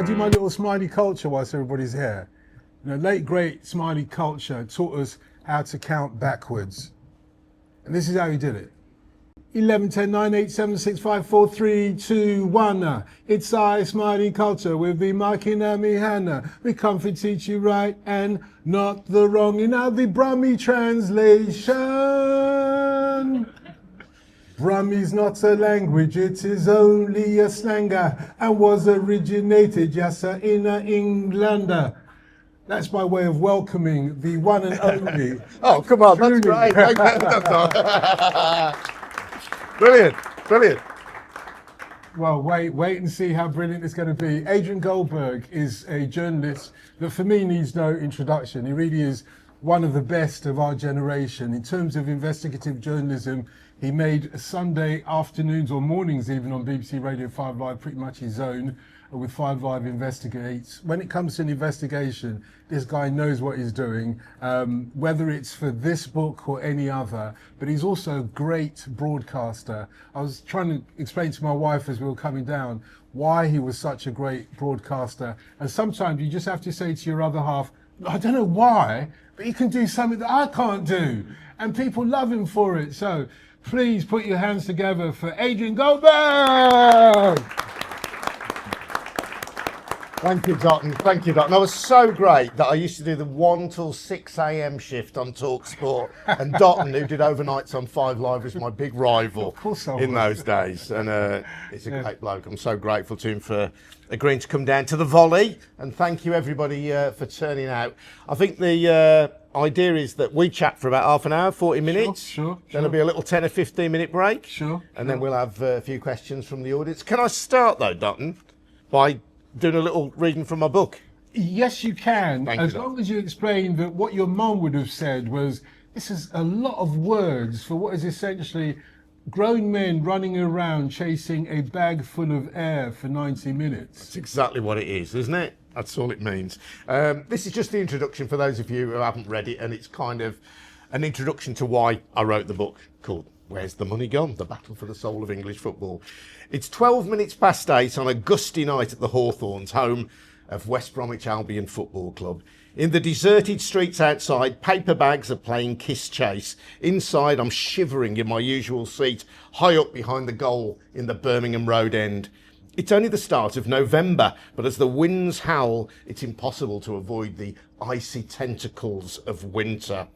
do my little smiley culture whilst everybody's here? You know, late great smiley culture taught us how to count backwards. And this is how he did it. 11, 10, 9, 8, 7, 6, 5, 4, 3, 2, 1. It's I, smiley culture, with the marking at me hand. We come to teach you right and not the wrong. In now the Brummy translation. Brummy's not a language, it is only a slanger, and was originated just in England. That's my way of welcoming the one and only. Oh, come on, that's great. Brilliant, brilliant. Well, wait and see how brilliant it's going to be. Adrian Goldberg is a journalist that for me needs no introduction. He really is one of the best of our generation. In terms of investigative journalism, he made Sunday afternoons or mornings even on BBC Radio 5 Live pretty much his own with 5 Live Investigates. When it comes to an investigation, this guy knows what he's doing, whether it's for this book or any other, but he's also a great broadcaster. I was trying to explain to my wife as we were coming down why he was such a great broadcaster. And sometimes you just have to say to your other half, I don't know why, but he can do something that I can't do. And people love him for it. So please put your hands together for Adrian Goldberg! Thank you, Dotun. Thank you, Dotun. That was so great that I used to do the 1 till 6 a.m. shift on TalkSport, and Dotun, who did overnights on 5 Live, was my big rival in those days. And he's a great bloke. I'm so grateful to him for agreeing to come down to the Volley, and thank you everybody for turning out. I think the idea is that we chat for about half an hour, 40 minutes. Sure. Then there'll be a little 10 or 15 minute break. And then we'll have a few questions from the audience. Can I start though, Dotun, by doing a little reading from my book? Yes, you can. Thank as you, long as you explain that what your mum would have said was, this is a lot of words for what is essentially grown men running around chasing a bag full of air for 90 minutes. That's exactly what it is, isn't it? That's all it means. This is just the introduction for those of you who haven't read it, and it's kind of an introduction to why I wrote the book called Where's the Money Gone? The Battle for the Soul of English Football. It's 12 minutes past 8 on a gusty night at the Hawthorns, home of West Bromwich Albion Football Club. In the deserted streets outside, paper bags are playing kiss chase. Inside, I'm shivering in my usual seat, high up behind the goal in the Birmingham Road end. It's only the start of November, but as the winds howl, it's impossible to avoid the icy tentacles of winter.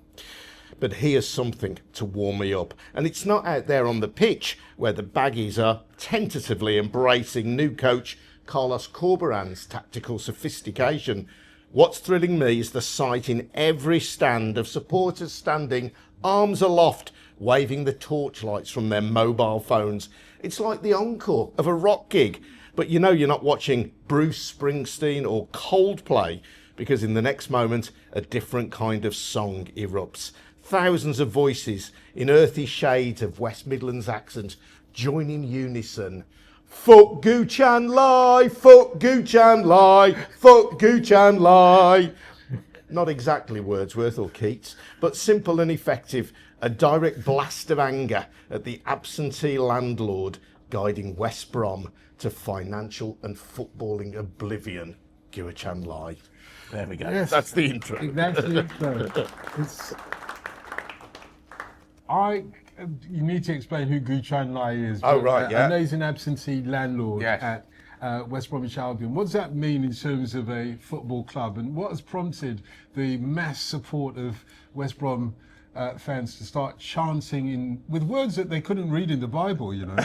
But here's something to warm me up. And it's not out there on the pitch where the Baggies are tentatively embracing new coach Carlos Corberan's tactical sophistication. What's thrilling me is the sight in every stand of supporters standing arms aloft, waving the torchlights from their mobile phones. It's like the encore of a rock gig, but you know you're not watching Bruce Springsteen or Coldplay, because in the next moment a different kind of song erupts. Thousands of voices in earthy shades of West Midlands accent join in unison. Fuck Gooch and lie, fuck Gooch and lie, fuck Gooch and lie. Not exactly Wordsworth or Keats, but simple and effective, a direct blast of anger at the absentee landlord guiding West Brom to financial and footballing oblivion. Gooch and lie. There we go. Yes. That's the intro. That's the intro. You need to explain who Guchan Lai is. Oh, right, yeah. I know he's an absentee landlord Yes. at West Bromwich Albion. What does that mean in terms of a football club? And what has prompted the mass support of West Brom fans to start chanting with words that they couldn't read in the Bible, you know?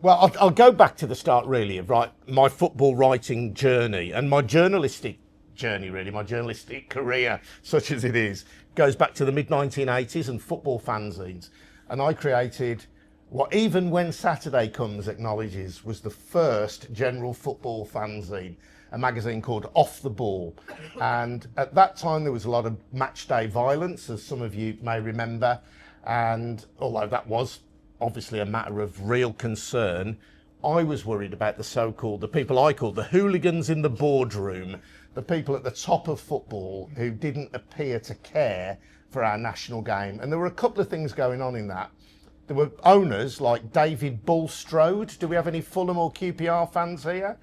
Well, I'll go back to the start, really, of my football writing journey and my journalistic journey, really, my journalistic career, such as it is, goes back to the mid-1980s and football fanzines. And I created what Even When Saturday Comes acknowledges was the first general football fanzine, a magazine called Off the Ball. And at that time, there was a lot of match day violence, as some of you may remember. And although that was obviously a matter of real concern, I was worried about the people I called the hooligans in the boardroom, the people at the top of football who didn't appear to care for our national game. And there were a couple of things going on in that. There were owners like David Bulstrode. Do we have any Fulham or QPR fans here?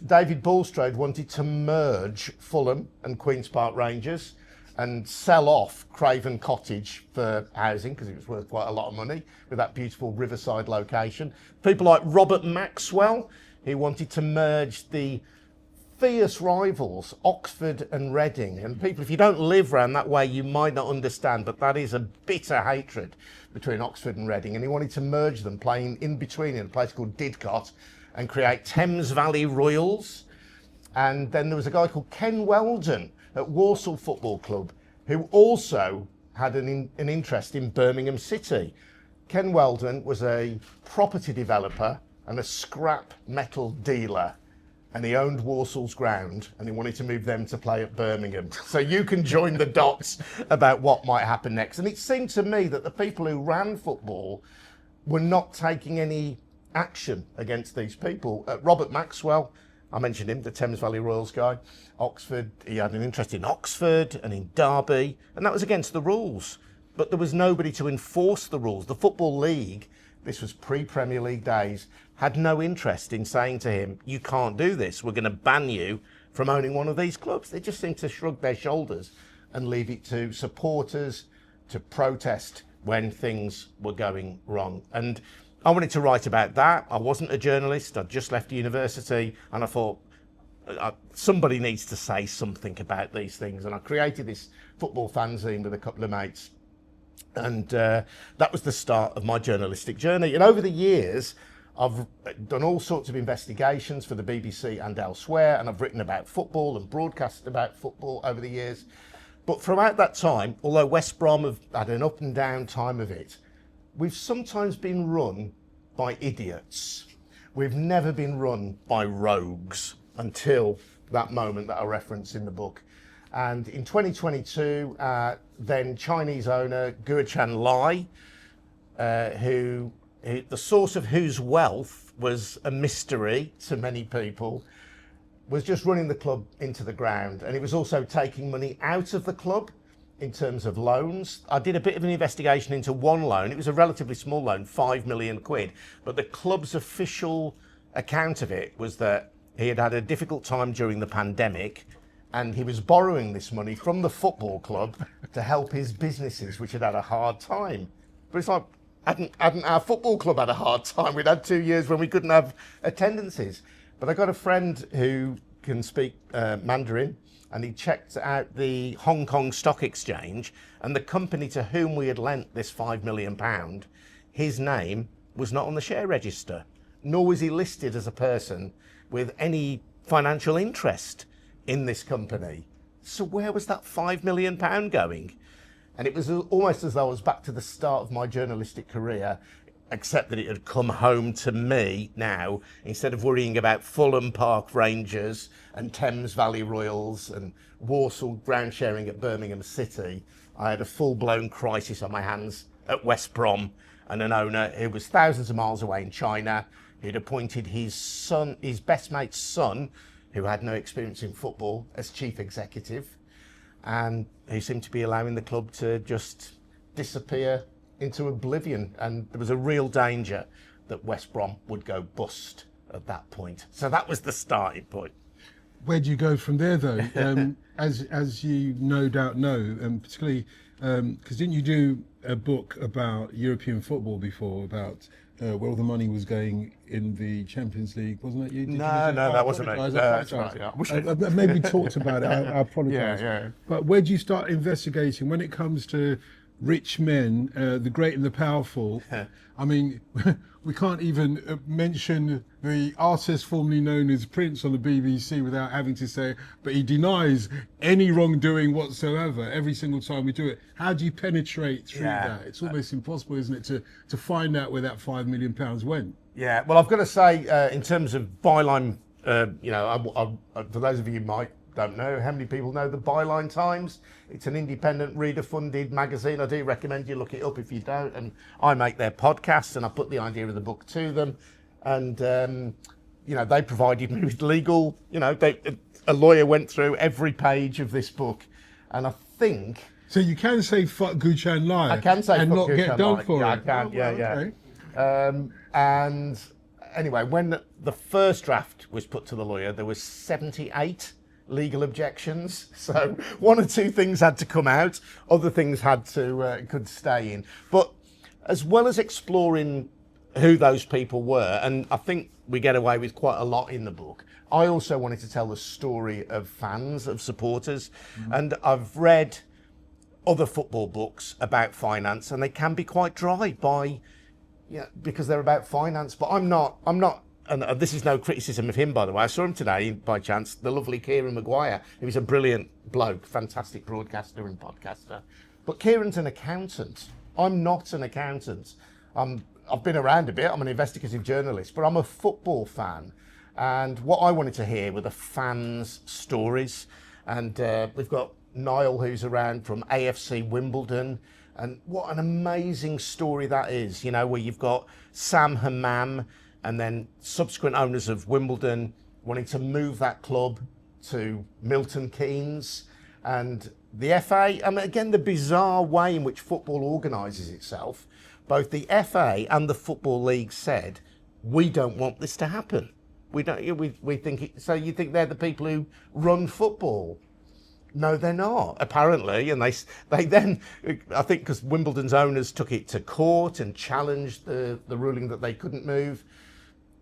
David Bulstrode wanted to merge Fulham and Queen's Park Rangers and sell off Craven Cottage for housing because it was worth quite a lot of money with that beautiful riverside location. People like Robert Maxwell, who wanted to merge the fierce rivals Oxford and Reading. And people, if you don't live around that way, you might not understand, but that is a bitter hatred between Oxford and Reading. And he wanted to merge them, playing in between in a place called Didcot, and create Thames Valley Royals. And then there was a guy called Ken Weldon at Walsall Football Club, who also had an interest in Birmingham City. Ken Weldon was a property developer and a scrap metal dealer, and he owned Walsall's ground, and he wanted to move them to play at Birmingham. So you can join the dots about what might happen next. And it seemed to me that the people who ran football were not taking any action against these people. Robert Maxwell, I mentioned him, the Thames Valley Royals guy. Oxford, he had an interest in Oxford and in Derby, and that was against the rules. But there was nobody to enforce the rules. The Football League, this was pre-Premier League days, had no interest in saying to him, you can't do this, we're going to ban you from owning one of these clubs. They just seemed to shrug their shoulders and leave it to supporters to protest when things were going wrong. And I wanted to write about that. I wasn't a journalist. I'd just left university, and I thought somebody needs to say something about these things. And I created this football fanzine with a couple of mates, and that was the start of my journalistic journey. And over the years, I've done all sorts of investigations for the BBC and elsewhere, and I've written about football and broadcasted about football over the years. But throughout that time, although West Brom have had an up and down time of it, we've sometimes been run by idiots. We've never been run by rogues until that moment that I reference in the book. And in 2022, then Chinese owner Guochan Lai, who the source of whose wealth was a mystery to many people, was just running the club into the ground. And he was also taking money out of the club in terms of loans. I did a bit of an investigation into one loan. It was a relatively small loan, 5 million quid. But the club's official account of it was that he had had a difficult time during the pandemic, and he was borrowing this money from the football club to help his businesses, which had had a hard time. But it's like, hadn't our football club had a hard time? We'd had 2 years when we couldn't have attendances. But I got a friend who can speak Mandarin, and he checked out the Hong Kong Stock Exchange, and the company to whom we had lent this £5 million, his name was not on the share register, nor was he listed as a person with any financial interest in this company. So where was that £5 million going? And it was almost as though I was back to the start of my journalistic career, except that it had come home to me now. Instead of worrying about Fulham Park Rangers and Thames Valley Royals and Walsall ground sharing at Birmingham City, I had a full-blown crisis on my hands at West Brom, and an owner who was thousands of miles away in China, who'd appointed his son, his best mate's son, who had no experience in football, as chief executive, and who seemed to be allowing the club to just disappear into oblivion. And there was a real danger that West Brom would go bust at that point. So that was the starting point. Where do you go from there, though? As you no doubt know, particularly because didn't you do a book about European football before, about where all the money was going in the Champions League? Wasn't that you? No, that wasn't me. That's right. Yeah. Maybe talked about it. I apologise. Yeah. But where do you start investigating when it comes to rich men, the great and the powerful? I mean, we can't even mention the artist formerly known as Prince on the BBC without having to say, but he denies any wrongdoing whatsoever every single time we do it. How do you penetrate through that? It's almost impossible, isn't it, to find out where that £5 million went? Yeah, well, I've got to say, in terms of Byline, for those of you who might don't know, how many people know the Byline Times? It's an independent reader-funded magazine. I do recommend you look it up if you don't. And I make their podcasts, and I put the idea of the book to them. And, they provided me with legal, a lawyer went through every page of this book. And I think... So you can say fuck Guochan Lai I can say and fuck not Guochan get done Lai. for Yeah, it? I can, okay. And anyway, when the first draft was put to the lawyer, there was 78 legal objections. So one or two things had to come out, other things had to could stay in. But as well as exploring who those people were, and I think we get away with quite a lot in the book, I also wanted to tell the story of fans, of supporters. And I've read other football books about finance, and they can be quite dry because they're about finance. But I'm not, and this is no criticism of him, by the way. I saw him today by chance, the lovely Kieran Maguire. He was a brilliant bloke, fantastic broadcaster and podcaster. But Kieran's an accountant. I'm not an accountant. I've been around a bit. I'm an investigative journalist, but I'm a football fan. And what I wanted to hear were the fans' stories. And we've got Niall, who's around from AFC Wimbledon. And what an amazing story that is, where you've got Sam Hammam and then subsequent owners of Wimbledon wanting to move that club to Milton Keynes. And the FA, again, the bizarre way in which football organises itself, both the FA and the Football League said, we don't want this to happen. We think so you think they're the people who run football? No, they're not, apparently. And they then, I think because Wimbledon's owners took it to court and challenged the ruling that they couldn't move,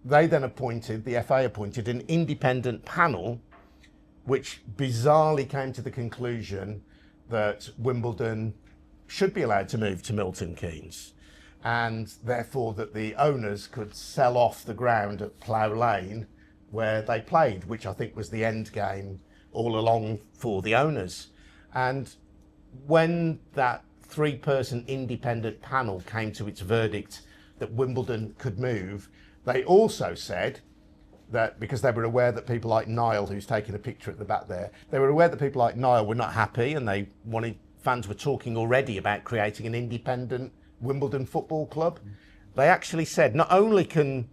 they then the FA appointed an independent panel, which bizarrely came to the conclusion that Wimbledon should be allowed to move to Milton Keynes, and therefore that the owners could sell off the ground at Plough Lane where they played, which I think was the end game all along for the owners. And when that 3-person independent panel came to its verdict that Wimbledon could move, they also said that because they were aware that people like Niall, who's taking a picture at the back there, they were aware that people like Niall were not happy, and fans were talking already about creating an independent Wimbledon Football Club. They actually said not only can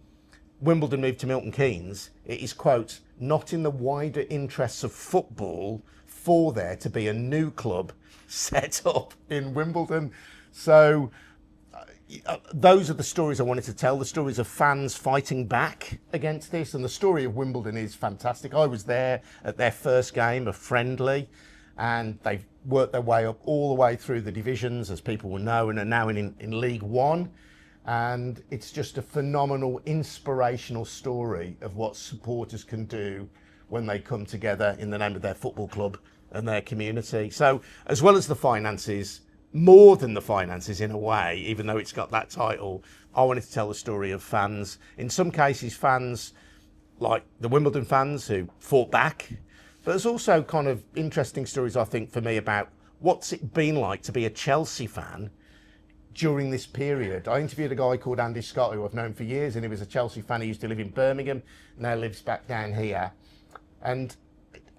Wimbledon move to Milton Keynes, it is, quote, not in the wider interests of football for there to be a new club set up in Wimbledon. So those are the stories I wanted to tell, the stories of fans fighting back against this. And the story of Wimbledon is fantastic. I was there at their first game, a friendly, and they've worked their way up all the way through the divisions, as people will know, and are now in League One. And it's just a phenomenal, inspirational story of what supporters can do when they come together in the name of their football club and their community. So as well as the finances, more than the finances in a way, even though it's got that title, I wanted to tell the story of fans. In some cases, fans like the Wimbledon fans who fought back. But there's also kind of interesting stories, I think, for me about what's it been like to be a Chelsea fan during this period. I interviewed a guy called Andy Scott, who I've known for years, and he was a Chelsea fan. He used to live in Birmingham, now lives back down here. And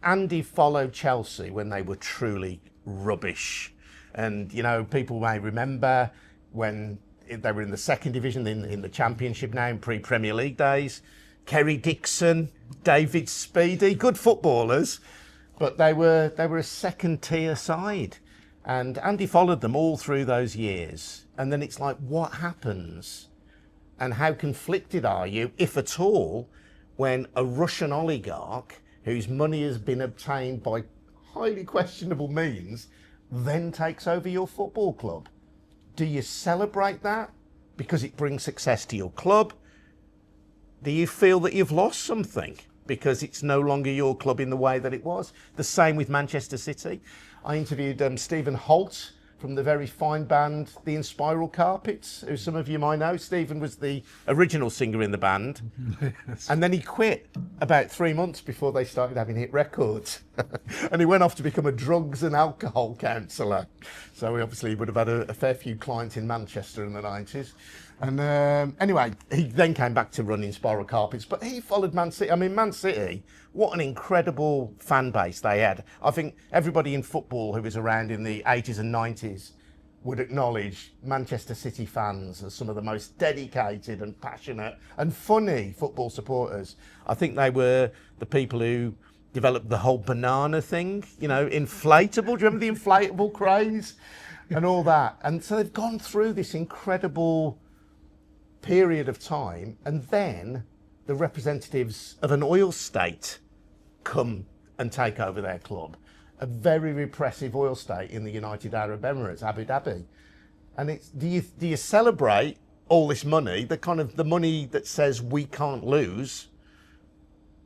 Andy followed Chelsea when they were truly rubbish. And, people may remember when they were in the second division, in the Championship now, in pre-Premier League days. Kerry Dixon, David Speedy, good footballers, but they were a second-tier side. And Andy followed them all through those years. And then it's like, what happens? And how conflicted are you, if at all, when a Russian oligarch whose money has been obtained by highly questionable means then takes over your football club? Do you celebrate that because it brings success to your club? Do you feel that you've lost something because it's no longer your club in the way that it was? The same with Manchester City. I interviewed Stephen Holt from the very fine band The Inspiral Carpets, who some of you might know. Stephen was the original singer in the band. Yes. And then he quit about 3 months before they started having hit records. And he went off to become a drugs and alcohol counsellor. So he obviously would have had a fair few clients in Manchester in the 90s. And anyway, he then came back to run Inspiral Carpets, but he followed Man City. I mean, Man City, what an incredible fan base they had. I think everybody in football who was around in the 80s and 90s would acknowledge Manchester City fans as some of the most dedicated and passionate and funny football supporters. I think they were the people who developed the whole banana thing, inflatable. Do you remember the inflatable craze and all that? And so they've gone through this incredible period of time, and then the representatives of an oil state come and take over their club, a very repressive oil state in the United Arab Emirates, Abu Dhabi. And it's, do you celebrate all this money, the kind of the money that says we can't lose,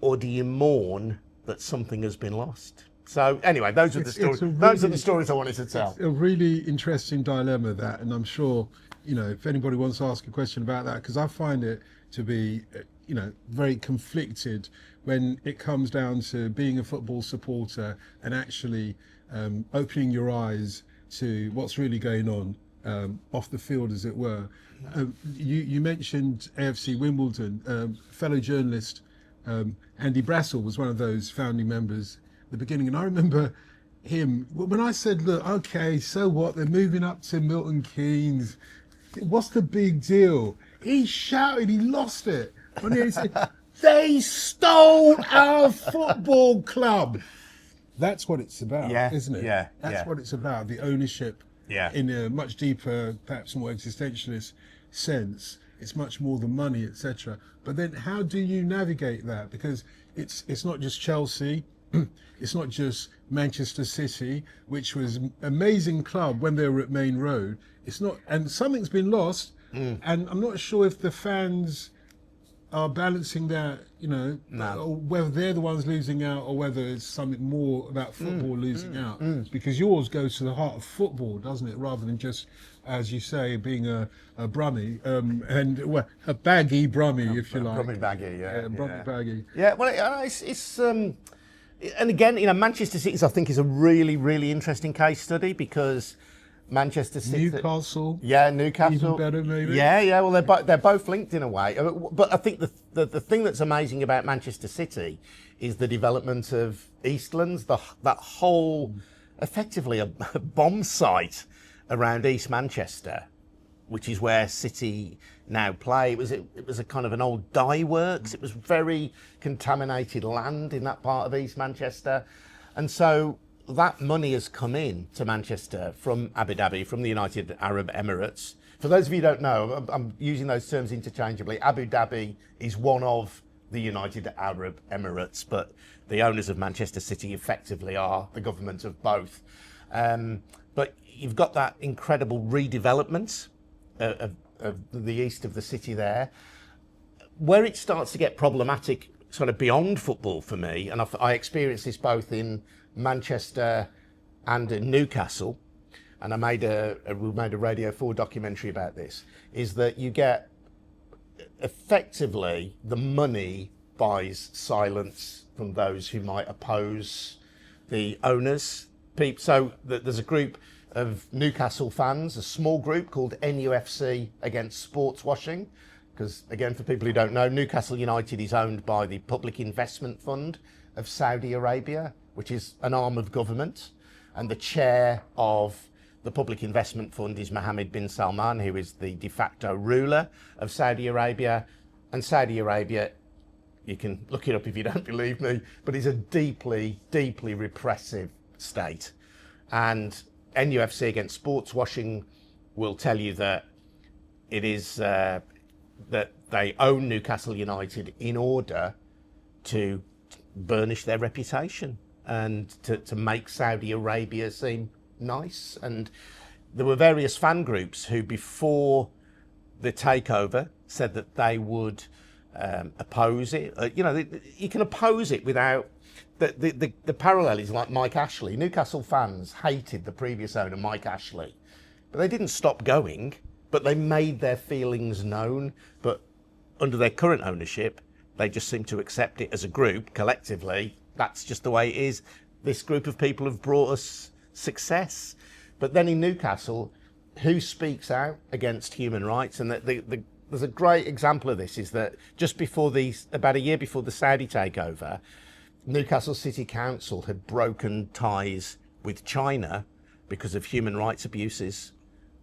or do you mourn that something has been lost? So anyway, those are the stories. Those are the stories I wanted to tell. It's a really interesting dilemma, that, and I'm sure, you know, if anybody wants to ask a question about that, because I find it to be, you know, very conflicted when it comes down to being a football supporter and actually opening your eyes to what's really going on off the field, as it were. You mentioned AFC Wimbledon. Fellow journalist Andy Brassel was one of those founding members at the beginning, and I remember him when I said, look, okay, so what, they're moving up to Milton Keynes, what's the big deal? He shouted, he lost it when he said, they stole our football club. That's what it's about, isn't it? Yeah, that's what it's about, the ownership. In a much deeper, perhaps more existentialist sense. It's much more than money, etc. But then how do you navigate that? Because it's not just Chelsea, it's not just Manchester City, which was an amazing club when they were at Main Road. It's not, and something's been lost, and I'm not sure if the fans are balancing that, you know, or whether they're the ones losing out or whether it's something more about football losing out. Because yours goes to the heart of football, doesn't it? Rather than just, as you say, being a Brummie, and well, a baggy Brummie, if you like. Brummie baggy, Brummie baggy. Yeah, well, it's and again, you know, Manchester City, I think, is a really, really interesting case study because Manchester City, Newcastle, Newcastle, even better maybe. Well, they're both linked in a way. But I think the thing that's amazing about Manchester City is the development of Eastlands, that whole, effectively a bomb site around East Manchester, which is where City now play. It was a kind of an old dye works. It was very contaminated land in that part of East Manchester, and so that money has come in to Manchester from Abu Dhabi, from the United Arab Emirates. For those of you who don't know, I'm using those terms interchangeably. Abu Dhabi is one of the United Arab Emirates, but the owners of Manchester City effectively are the government of both. But you've got that incredible redevelopment of the east of the city there. Where it starts to get problematic, sort of beyond football for me, and I experienced this both in Manchester and in Newcastle, and we made a Radio 4 documentary about this, is that you get, effectively, the money buys silence from those who might oppose the owners. So there's a group of Newcastle fans, a small group called NUFC Against Sports Washing, because again, for people who don't know, Newcastle United is owned by the Public Investment Fund of Saudi Arabia, which is an arm of government, and the chair of the Public Investment Fund is Mohammed bin Salman, who is the de facto ruler of Saudi Arabia. And Saudi Arabia, you can look it up if you don't believe me, but is a deeply, deeply repressive state. And NUFC Against Sports Washing will tell you that it is that they own Newcastle United in order to burnish their reputation and to make Saudi Arabia seem nice. And there were various fan groups who, before the takeover, said that they would oppose it. You can oppose it without... The parallel is like Mike Ashley. Newcastle fans hated the previous owner, Mike Ashley, but they didn't stop going, but they made their feelings known. But under their current ownership, they just seem to accept it as a group, collectively. That's just the way it is. This group of people have brought us success. But then in Newcastle, who speaks out against human rights? And there's a great example of this, is that just before about a year before the Saudi takeover, Newcastle City Council had broken ties with China because of human rights abuses,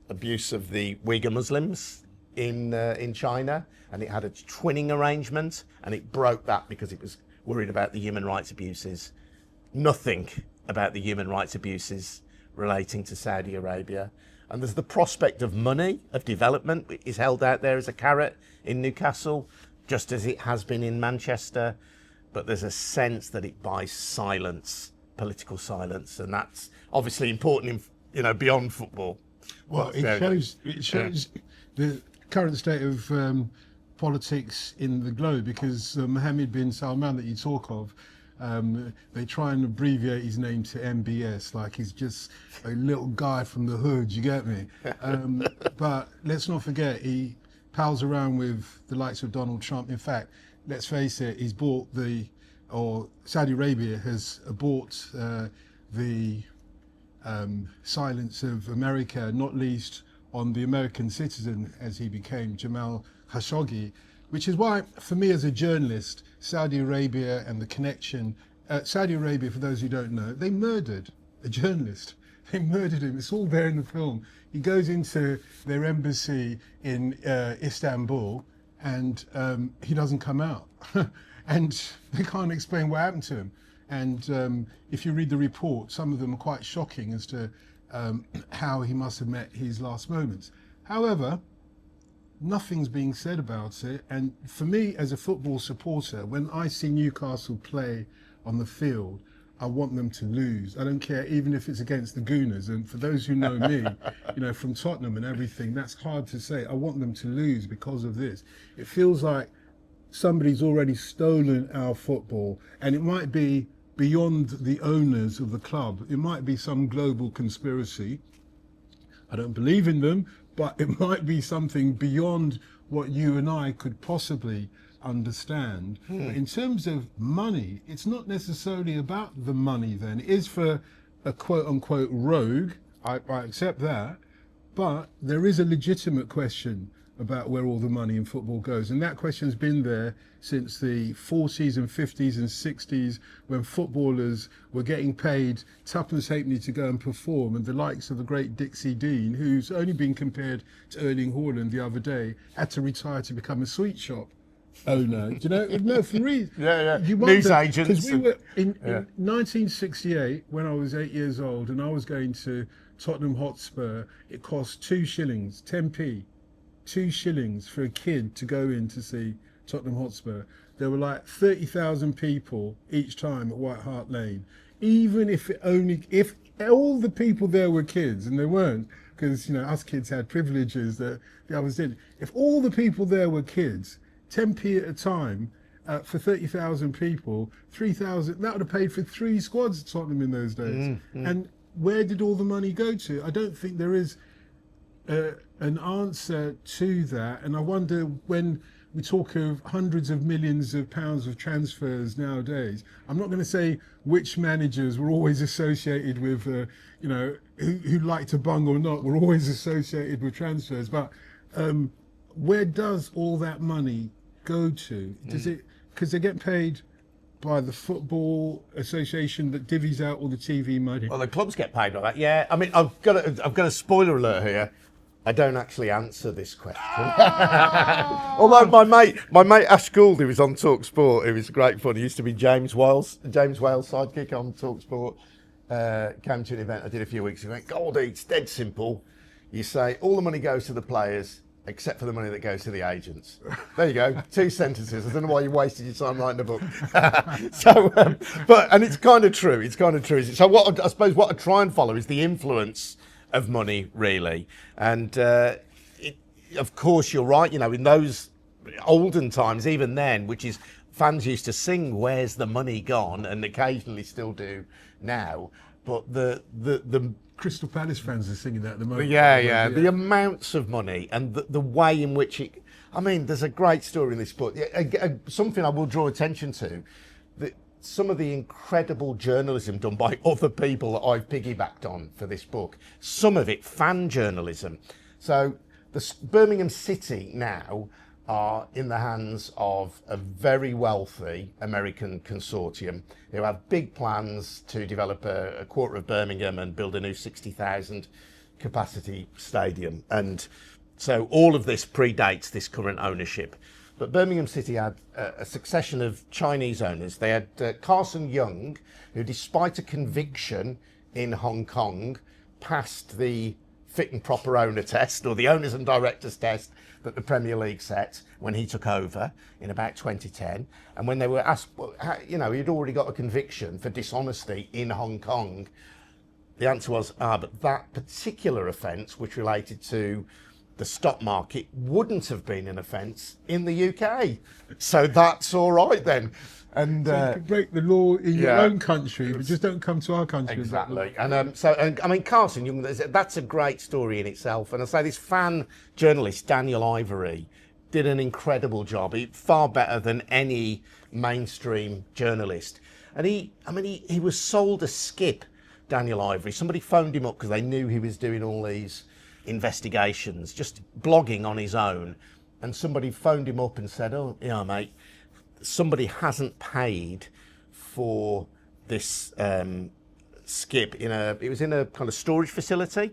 abuse of the Uyghur Muslims in China, and it had a twinning arrangement, and it broke that because it was worried about the human rights abuses. Nothing about the human rights abuses relating to Saudi Arabia. And there's the prospect of money, of development, is held out there as a carrot in Newcastle. just as it has been in Manchester, but there's a sense that it buys silence, political silence, and that's obviously important in, beyond football. Well, it shows the current state of politics in the globe, because Mohammed bin Salman that you talk of, they try and abbreviate his name to MBS, like he's just a little guy from the hood, you get me? But let's not forget, he pals around with the likes of Donald Trump. In fact, let's face it, he's bought Saudi Arabia has bought the silence of America, not least on the American citizen, as he became, Jamal Khashoggi, which is why, for me as a journalist, Saudi Arabia and the connection, Saudi Arabia, for those who don't know, they murdered a journalist. They murdered him. It's all there in the film. He goes into their embassy in Istanbul and he doesn't come out. And they can't explain what happened to him. And if you read the report, some of them are quite shocking as to how he must have met his last moments. However, nothing's being said about it. And for me, as a football supporter, when I see Newcastle play on the field, I want them to lose. I don't care, even if it's against the Gooners. And for those who know me, from Tottenham and everything, that's hard to say. I want them to lose because of this. It feels like somebody's already stolen our football, and it might be beyond the owners of the club. It might be some global conspiracy. I don't believe in them, but it might be something beyond what you and I could possibly understand. But in terms of money, it's not necessarily about the money then. It is for a quote unquote rogue, I accept that, but there is a legitimate question about where all the money in football goes. And that question's been there since the 40s and 50s and 60s, when footballers were getting paid tuppence halfpenny to go and perform, and the likes of the great Dixie Dean, who's only been compared to Erling Haaland the other day, had to retire to become a sweet shop owner. Do you know? No, for real. Yeah. You wonder, News agents. Because we were in 1968, when I was 8 years old, and I was going to Tottenham Hotspur, it cost 2 shillings, 10p. 2 shillings for a kid to go in to see Tottenham Hotspur. There were like 30,000 people each time at White Hart Lane. Even if all the people there were kids, and they weren't, because us kids had privileges that the others didn't. If all the people there were kids, 10p at a time for 30,000 people, 3,000, that would have paid for 3 squads at Tottenham in those days. And where did all the money go to? I don't think there is an answer to that. And I wonder, when we talk of hundreds of millions of pounds of transfers nowadays, I'm not going to say which managers were always associated with, who like to bung or not, were always associated with transfers. But where does all that money go to? Does it, because they get paid by the Football Association that divvies out all the TV money? Well, the clubs get paid by that. Yeah, I mean, I've got a spoiler alert here. I don't actually answer this question. Although my mate Ash Gould, who was on Talk Sport, who was great fun. He used to be James Wales' sidekick on Talk Sport. Came to an event I did a few weeks ago. He went, Goldie, it's dead simple. You say all the money goes to the players, except for the money that goes to the agents. There you go, 2 sentences. I don't know why you wasted your time writing a book. And it's kind of true. It's kind of true. So I suppose what I try and follow is the influence of money, really. And of course, you're right. In those olden times, even then, which is, fans used to sing "Where's the money gone?" and occasionally still do now. But the Crystal Palace fans are singing that at the moment. Yeah. The amounts of money and the way in which it. I mean, there's a great story in this book. Something I will draw attention to. Some of the incredible journalism done by other people that I've piggybacked on for this book. Some of it fan journalism. So the Birmingham City now are in the hands of a very wealthy American consortium who have big plans to develop a quarter of Birmingham and build a new 60,000 capacity stadium. And so all of this predates this current ownership. But Birmingham City had a succession of Chinese owners. They had Carson Young, who, despite a conviction in Hong Kong, passed the fit and proper owner test, or the owners and directors test that the Premier League set when he took over in about 2010. And when they were asked, well, how, you know, he'd already got a conviction for dishonesty in Hong Kong, the answer was, but that particular offence, which related to the stock market, wouldn't have been an offence in the UK. So that's all right then. And So you can break the law in your own country, but just don't come to our country. Exactly. And I mean, Carson Young, that's a great story in itself. And I say this fan journalist, Daniel Ivory, did an incredible job, far better than any mainstream journalist. And he was sold a skip, Daniel Ivory. Somebody phoned him up because they knew he was doing all these investigations, just blogging on his own. And somebody phoned him up and said, oh, yeah, mate, somebody hasn't paid for this skip it was in a kind of storage facility,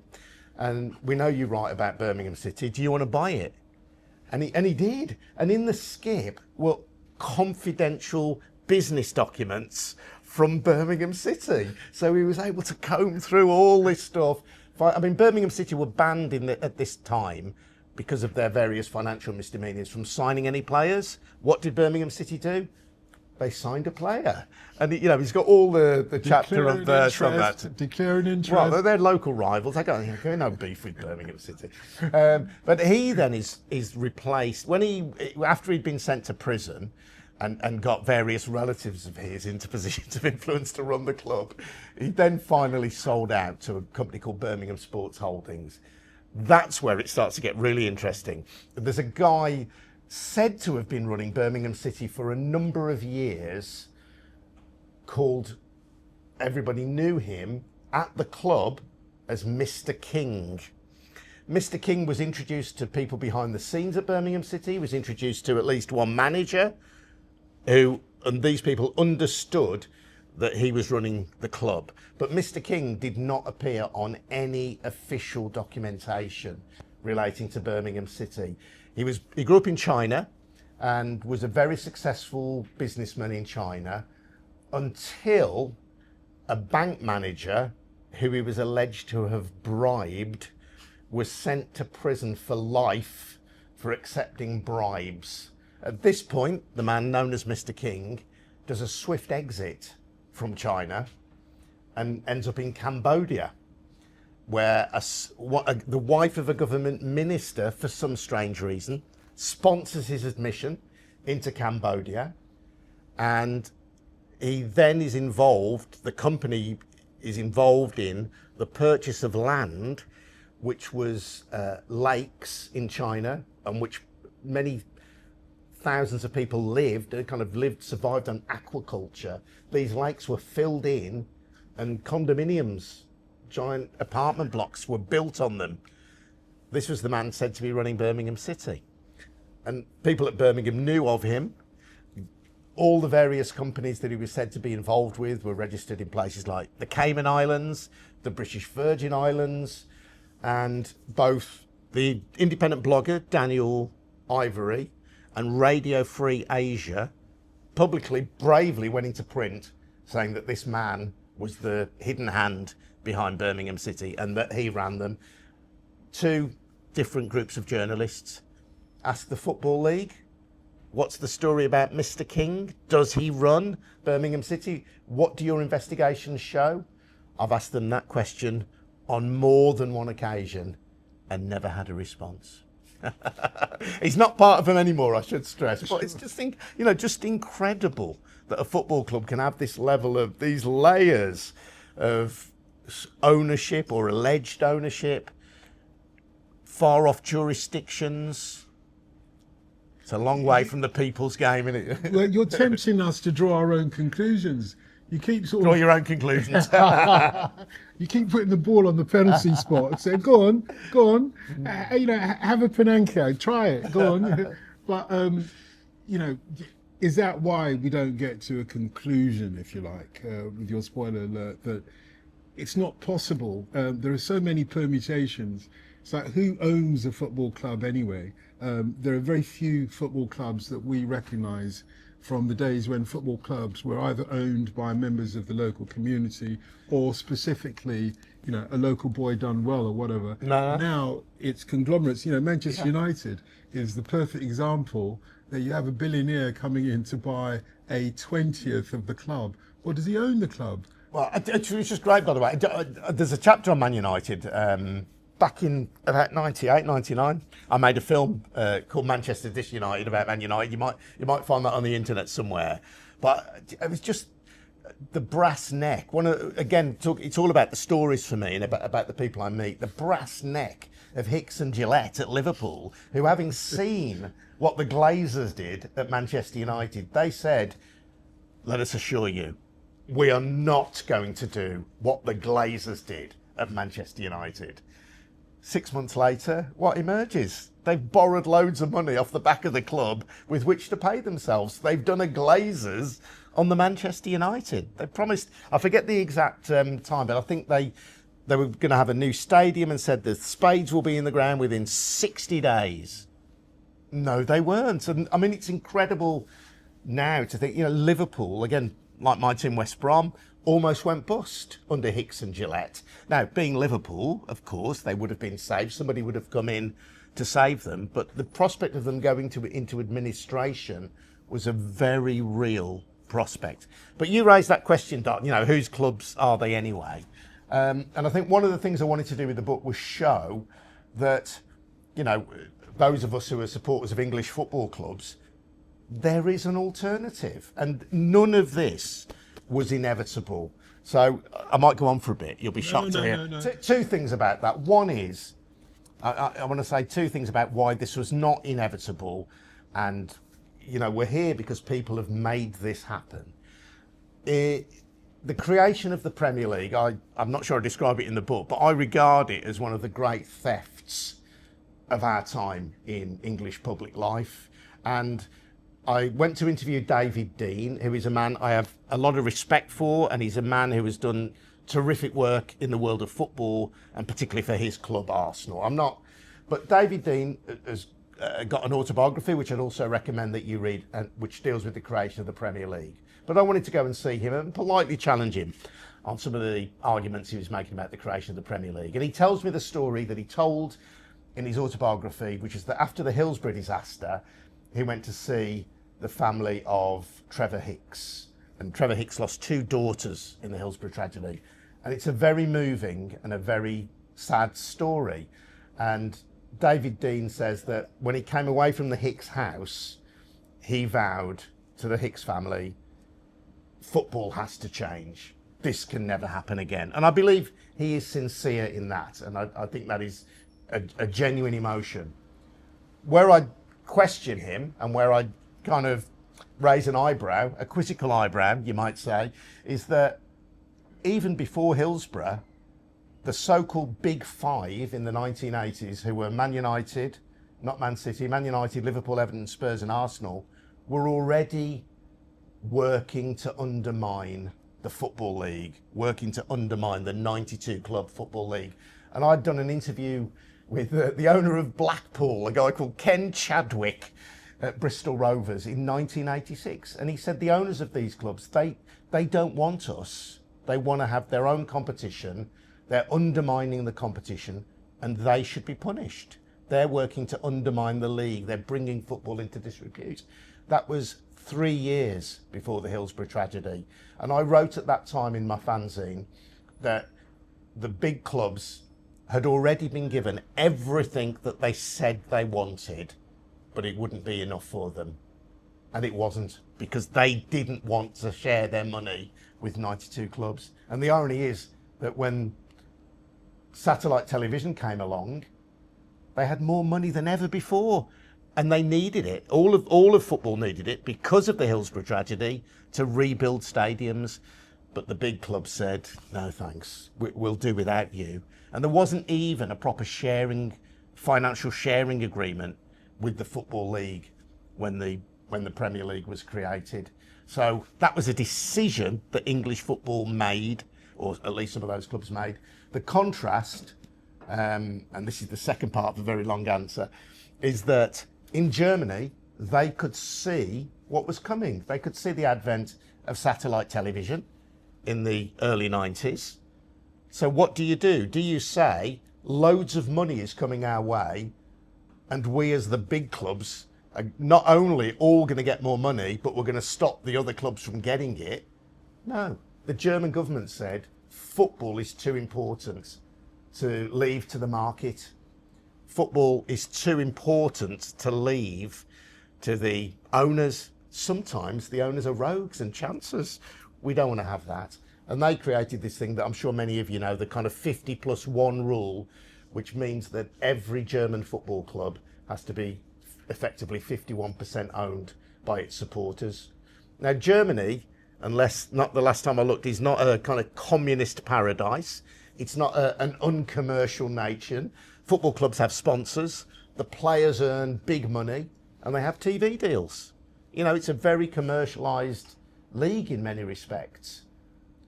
and we know you write about Birmingham City. Do you want to buy it? And he did. And in the skip were confidential business documents from Birmingham City. So he was able to comb through all this stuff. I mean, Birmingham City were banned at this time because of their various financial misdemeanors from signing any players. What did Birmingham City do? They signed a player. And he's got all the chapter of from that. Declaring interest. Well, they're local rivals. They got no beef with Birmingham City. But he then is replaced after he'd been sent to prison and got various relatives of his into positions of influence to run the club. He then finally sold out to a company called Birmingham Sports Holdings. That's where it starts to get really interesting. There's a guy said to have been running Birmingham City for a number of years everybody knew him at the club as Mr. King. Mr. King was introduced to people behind the scenes at Birmingham City, was introduced to at least one manager and these people understood that he was running the club. But Mr. King did not appear on any official documentation relating to Birmingham City. He grew up in China and was a very successful businessman in China until a bank manager who he was alleged to have bribed was sent to prison for life for accepting bribes. At this point, the man known as Mr. King does a swift exit from China and ends up in Cambodia, where the wife of a government minister, for some strange reason, sponsors his admission into Cambodia. And he then is involved, the company is involved in the purchase of land, which was lakes in China, on which many thousands of people survived on aquaculture. These lakes were filled in and condominiums, giant apartment blocks were built on them. This was the man said to be running Birmingham City. And people at Birmingham knew of him. All the various companies that he was said to be involved with were registered in places like the Cayman Islands, the British Virgin Islands, and both the independent blogger Daniel Ivory and Radio Free Asia publicly, bravely went into print saying that this man was the hidden hand behind Birmingham City and that he ran them. Two different groups of journalists asked the Football League, what's the story about Mr. King? Does he run Birmingham City? What do your investigations show? I've asked them that question on more than one occasion and never had a response. He's not part of them anymore, I should stress, but it's just incredible that a football club can have this level of these layers of ownership or alleged ownership, far off jurisdictions. It's a long way from the people's game, isn't it? Well, you're tempting us to draw our own conclusions. You keep draw your own conclusions. You keep putting the ball on the penalty spot. So go on. Have a Panenka, try it. Go on. But is that why we don't get to a conclusion, if you like, with your spoiler alert, that it's not possible? There are so many permutations. It's like, who owns a football club anyway? There are very few football clubs that we recognise from the days when football clubs were either owned by members of the local community or specifically, a local boy done well or whatever. No. Now it's conglomerates. Manchester United is the perfect example that you have a billionaire coming in to buy a 20th of the club. Or does he own the club? Well, it was just great, by the way. There's a chapter on Man United. Back in about 98, 99, I made a film called Manchester Disunited about Man United. You might find that on the internet somewhere. But it was just the brass neck. It's all about the stories for me and about the people I meet. The brass neck of Hicks and Gillette at Liverpool, who, having seen what the Glazers did at Manchester United, they said, let us assure you, we are not going to do what the Glazers did at Manchester United. 6 months later, what emerges? They've borrowed loads of money off the back of the club with which to pay themselves. They've done a Glazers on the Manchester United. They promised, I forget the exact time, but I think they were going to have a new stadium and said the spades will be in the ground within 60 days. No, they weren't. And I mean, it's incredible now to think, Liverpool, again, like my team West Brom, almost went bust under Hicks and Gillette. Now, being Liverpool, of course, they would have been saved. Somebody would have come in to save them. But the prospect of them going into administration was a very real prospect. But you raised that question, Dot, whose clubs are they anyway? And I think one of the things I wanted to do with the book was show that, those of us who are supporters of English football clubs, there is an alternative. And none of this was inevitable. So I might go on for a bit. You'll be shocked to hear. No. Two things about that. One is, I want to say two things about why this was not inevitable. And, we're here because people have made this happen. The creation of the Premier League, I'm not sure I describe it in the book, but I regard it as one of the great thefts of our time in English public life. And I went to interview David Dean, who is a man I have a lot of respect for, and he's a man who has done terrific work in the world of football, and particularly for his club, Arsenal. But David Dean has got an autobiography, which I'd also recommend that you read, which deals with the creation of the Premier League. But I wanted to go and see him and politely challenge him on some of the arguments he was making about the creation of the Premier League. And he tells me the story that he told in his autobiography, which is that after the Hillsborough disaster, he went to see the family of Trevor Hicks. And Trevor Hicks lost two daughters in the Hillsborough tragedy. And it's a very moving and a very sad story. And David Dean says that when he came away from the Hicks house, he vowed to the Hicks family, football has to change. This can never happen again. And I believe he is sincere in that. And I think that is a genuine emotion. Where I question him and where I kind of raise an eyebrow, a quizzical eyebrow, you might say, is that even before Hillsborough, the so-called Big Five in the 1980s, who were Man United, not Man City, Man United, Liverpool, Everton, Spurs and Arsenal, were already working to undermine the Football League, working to undermine the 92-club Football League. And I'd done an interview with the owner of Blackpool, a guy called Ken Chadwick, at Bristol Rovers in 1986. And he said the owners of these clubs, they don't want us. They want to have their own competition. They're undermining the competition and they should be punished. They're working to undermine the league. They're bringing football into disrepute. That was 3 years before the Hillsborough tragedy. And I wrote at that time in my fanzine that the big clubs had already been given everything that they said they wanted, but it wouldn't be enough for them. And it wasn't, because they didn't want to share their money with 92 clubs. And the irony is that when satellite television came along, they had more money than ever before, and they needed it. All of football needed it because of the Hillsborough tragedy to rebuild stadiums. But the big clubs said, no thanks, we'll do without you. And there wasn't even a proper financial sharing agreement with the Football League when the Premier League was created. So that was a decision that English football made, or at least some of those clubs made. The contrast, and this is the second part of a very long answer, is that in Germany, they could see what was coming. They could see the advent of satellite television in the early 90s. So what do? Do you say loads of money is coming our way and we as the big clubs are not only all going to get more money, but we're going to stop the other clubs from getting it? No. The German government said football is too important to leave to the market. Football is too important to leave to the owners. Sometimes the owners are rogues and chancers. We don't want to have that. And they created this thing that I'm sure many of you know, the kind of 50+1 rule, which means that every German football club has to be effectively 51% owned by its supporters. Now, Germany, not the last time I looked, is not a kind of communist paradise. It's not an uncommercial nation. Football clubs have sponsors, the players earn big money, and they have TV deals. You know, it's a very commercialised league in many respects.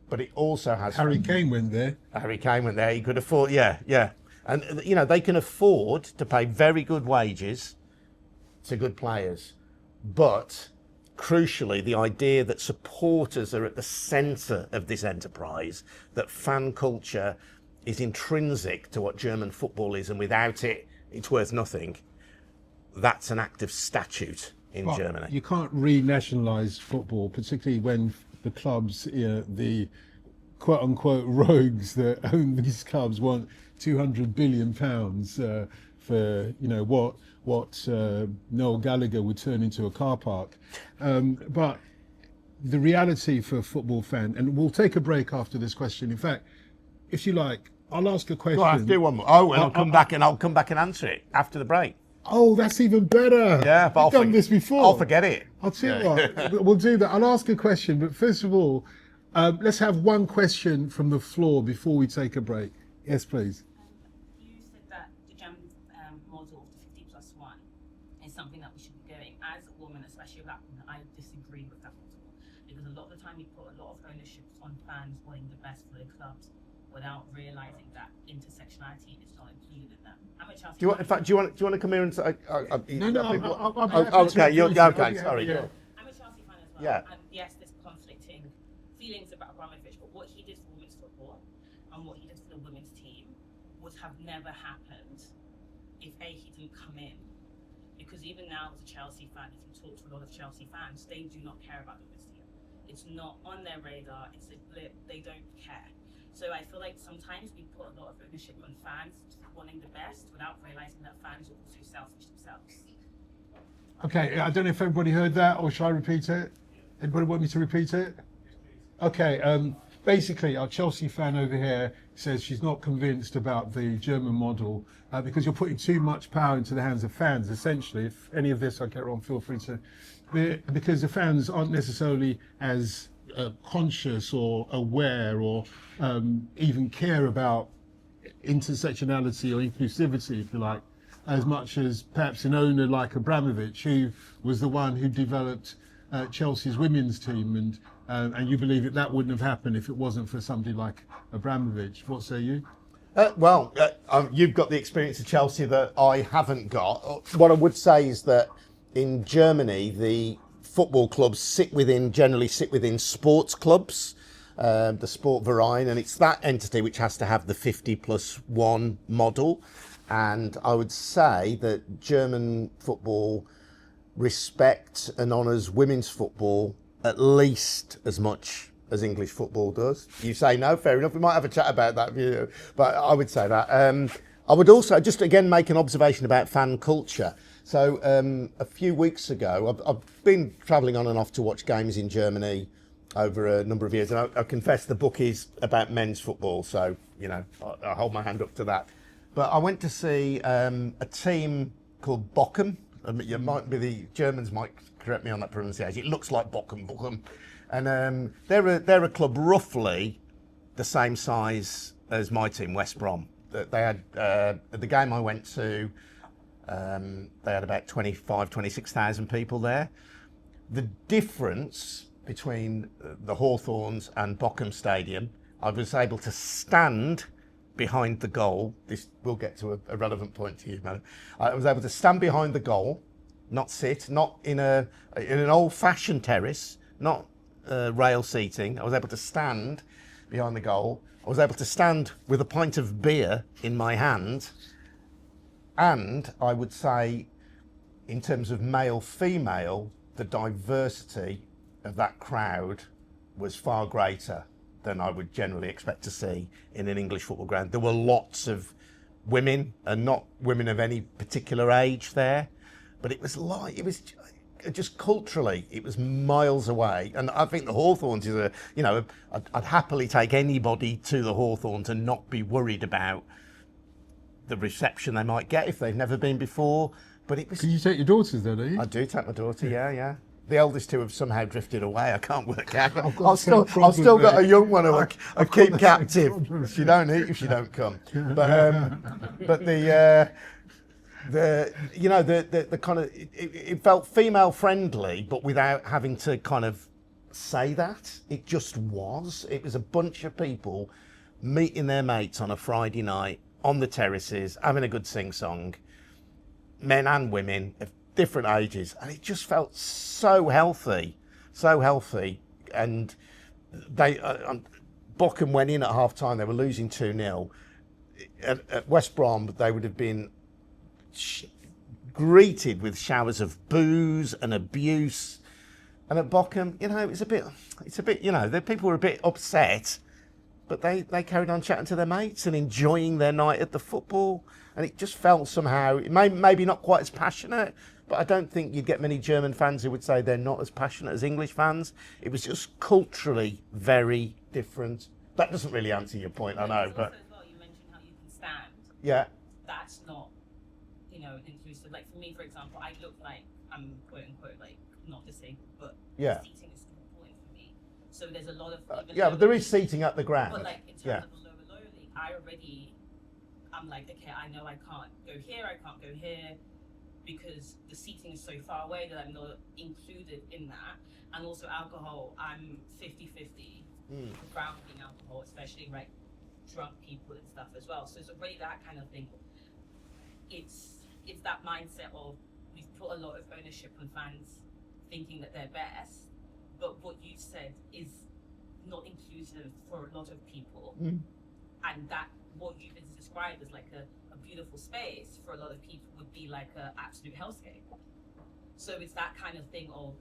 But it also has... Harry Kane went there. Harry Kane went there. He could afford... Yeah. And, you know, they can afford to pay very good wages to good players. But, crucially, the idea that supporters are at the centre of this enterprise, that fan culture is intrinsic to what German football is, and without it, it's worth nothing. That's an act of statute in Germany. You can't renationalise football, particularly when the clubs, the quote-unquote rogues that own these clubs want £200 billion for, you know, what Noel Gallagher would turn into a car park. But the reality for a football fan, and we'll take a break after this question. In fact, if you like, I'll ask a question. Well, I'll do one more. Oh, and I'll come back and answer it after the break. Oh, that's even better. Yeah, but I've done this before. I'll forget it. I'll tell you what, we'll do that. I'll ask a question, but first of all, let's have one question from the floor before we take a break. Yes, please. You said that the German model of the 50+1 is something that we should be going. As a woman, especially a black woman, I disagree with that model, because a lot of the time you put a lot of ownership on fans wanting the best for their clubs without realising that intersectionality is not included in them. I'm a Chelsea Do you want to come here and say? Okay, okay. Sorry. Yeah. I'm a Chelsea fan as well. Yeah. And yes, there's conflicting feelings about Abramovich, but what he did for women's football and what he did for the women's team would have never happened if he didn't come in. Because even now, as a Chelsea fan, if you talk to a lot of Chelsea fans, they do not care about the women's team. It's not on their radar. It's a blip. They don't care. So I feel like sometimes we put a lot of ownership on fans wanting the best without realising that fans are also selfish themselves. Okay, I don't know if everybody heard that, or shall I repeat it? Anybody want me to repeat it? Okay, basically our Chelsea fan over here says she's not convinced about the German model because you're putting too much power into the hands of fans, essentially. If any of this I get wrong, feel free to... Because the fans aren't necessarily as conscious or aware or even care about intersectionality or inclusivity, if you like, as much as perhaps an owner like Abramovich, who was the one who developed Chelsea's women's team, and you believe that wouldn't have happened if it wasn't for somebody like Abramovich. What say you? You've got the experience of Chelsea that I haven't got. What I would say is that in Germany, the football clubs generally sit within sports clubs, the Sportverein, and it's that entity which has to have the 50+1 model. And I would say that German football respects and honours women's football at least as much as English football does. You say no, fair enough. We might have a chat about that, but I would say that. I would also just again make an observation about fan culture. So a few weeks ago, I've been travelling on and off to watch games in Germany over a number of years, and I confess the book is about men's football, so you know I hold my hand up to that. But I went to see a team called Bochum. The Germans might correct me on that pronunciation. It looks like Bochum, and they're a club roughly the same size as my team, West Brom. They had the game I went to. They had about 26,000 people there. The difference between the Hawthorns and Bochum Stadium, I was able to stand behind the goal. This will get to a relevant point to you, madam. I was able to stand behind the goal not sit, not in an old-fashioned terrace, not rail seating. I was able to stand behind the goal. I was able to stand with a pint of beer in my hand. And I would say, in terms of male-female, the diversity of that crowd was far greater than I would generally expect to see in an English football ground. There were lots of women, and not women of any particular age there, but it was just culturally, it was miles away. And I think the Hawthorns is I'd happily take anybody to the Hawthorns and not be worried about the reception they might get if they've never been before. But it was. Can you take your daughters there, do you? I do take my daughter, yeah. The eldest two have somehow drifted away. I can't work out. I've still got a young one who I keep captive. She don't eat if she don't come. But the kind of it felt female friendly, but without having to kind of say that. It just was. It was a bunch of people meeting their mates on a Friday night on the terraces, having a good sing-song, men and women of different ages, and it just felt so healthy. And they Bochum went in at half-time. They were losing 2-0. At West Brom, they would have been greeted with showers of booze and abuse. And at Bochum, it's a bit, the people were a bit upset, but they carried on chatting to their mates and enjoying their night at the football. And it just felt somehow, maybe not quite as passionate, but I don't think you'd get many German fans who would say they're not as passionate as English fans. It was just culturally very different. That doesn't really answer your point, I know, but... Also as well, you mentioned how you can stand. Yeah. That's not, inclusive. Like for me, for example, I look like I'm quote unquote like not disabled, but Yeah. seating is important for me. So there's a lot of But there is seating at the ground. But like in terms of the lower league, I'm like, okay, I know I can't go here, I can't go here, because the seating is so far away that I'm not included in that. And also alcohol, I'm 50-50 around alcohol, especially like drunk people and stuff as well. So it's already that kind of thing. It's that mindset of we've put a lot of ownership on fans thinking that they're best, but what you said is not inclusive for a lot of people. And that what you've described as like a beautiful space for a lot of people would be like an absolute hellscape. So it's that kind of thing of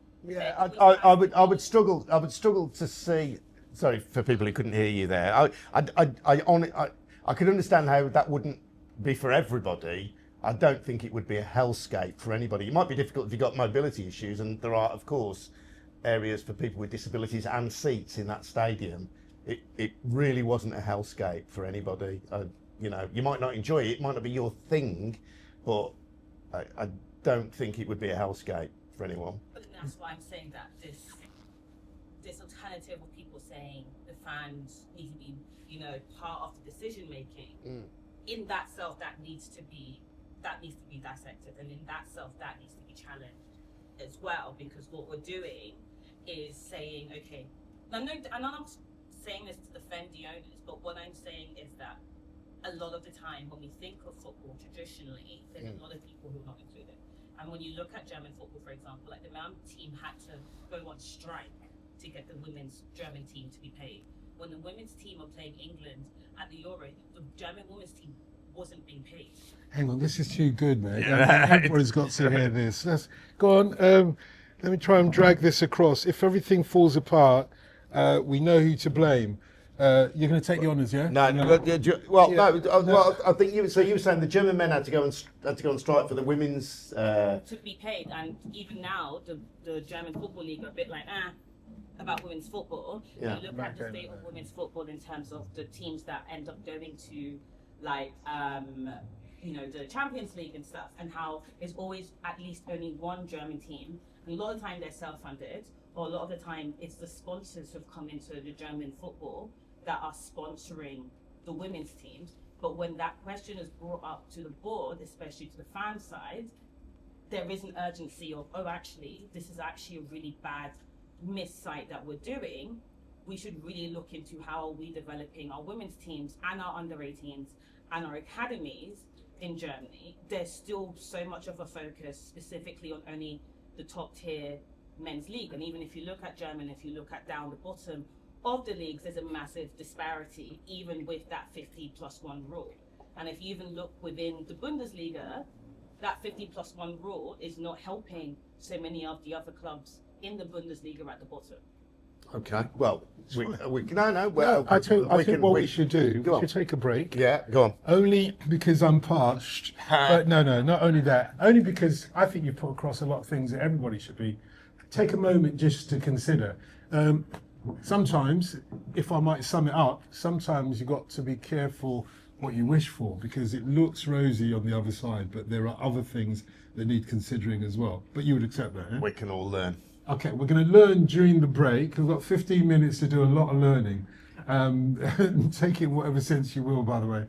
I would struggle to see. Sorry for people who couldn't hear you there. I could understand how that wouldn't be for everybody. I don't think it would be a hellscape for anybody. It might be difficult if you've got mobility issues, and there are, of course, areas for people with disabilities and seats in that stadium. It really wasn't a hellscape for anybody. You might not enjoy it, it might not be your thing, but I don't think it would be a hellscape for anyone. But that's why I'm saying that this alternative of people saying the fans need to be, part of the decision making. In that self, that needs to be dissected, and in that self, that needs to be challenged as well. Because what we're doing is saying, okay, I'm not saying this to defend the owners, but what I'm saying is that a lot of the time when we think of football traditionally, there's a lot of people who are not included. And when you look at German football, for example, like the men's team had to go on strike to get the women's German team to be paid. When the women's team were playing England at the Euro, the German women's team wasn't being paid. Hang on, this is too good, man. Everybody's got to hear this. Let's go on. Let me try and drag this across. If everything falls apart, we know who to blame. You're going to take the honours, yeah? No. I think you were saying the German men had to go on strike for the women's to be paid, and even now the German football league are a bit like about women's football. Yeah. You look at the state of women's football in terms of the teams that end up going to like the Champions League and stuff, and how there's always at least only one German team. And a lot of the time they're self-funded, or a lot of the time it's the sponsors who've come into the German football that are sponsoring the women's teams. But when that question is brought up to the board, especially to the fan side, there is an urgency of, actually, this is actually a really bad missight that we're doing. We should really look into how are we developing our women's teams and our under-18s and our academies in Germany, there's still so much of a focus specifically on only the top tier men's league. And even if you look at Germany, if you look at down the bottom of the leagues, there's a massive disparity, even with that 50+1 rule. And if you even look within the Bundesliga, that 50+1 rule is not helping so many of the other clubs in the Bundesliga at the bottom. Okay. Well, no. Well, I think what we should do, we should take a break. Yeah, go on. Only because I'm parched. But no, not only that. Only because I think you put across a lot of things that everybody should be. Take a moment just to consider. Sometimes, if I might sum it up, sometimes you've got to be careful what you wish for, because it looks rosy on the other side, but there are other things that need considering as well. But you would accept that, eh? We can all learn. Okay, we're going to learn during the break. We've got 15 minutes to do a lot of learning. Take it in whatever sense you will, by the way.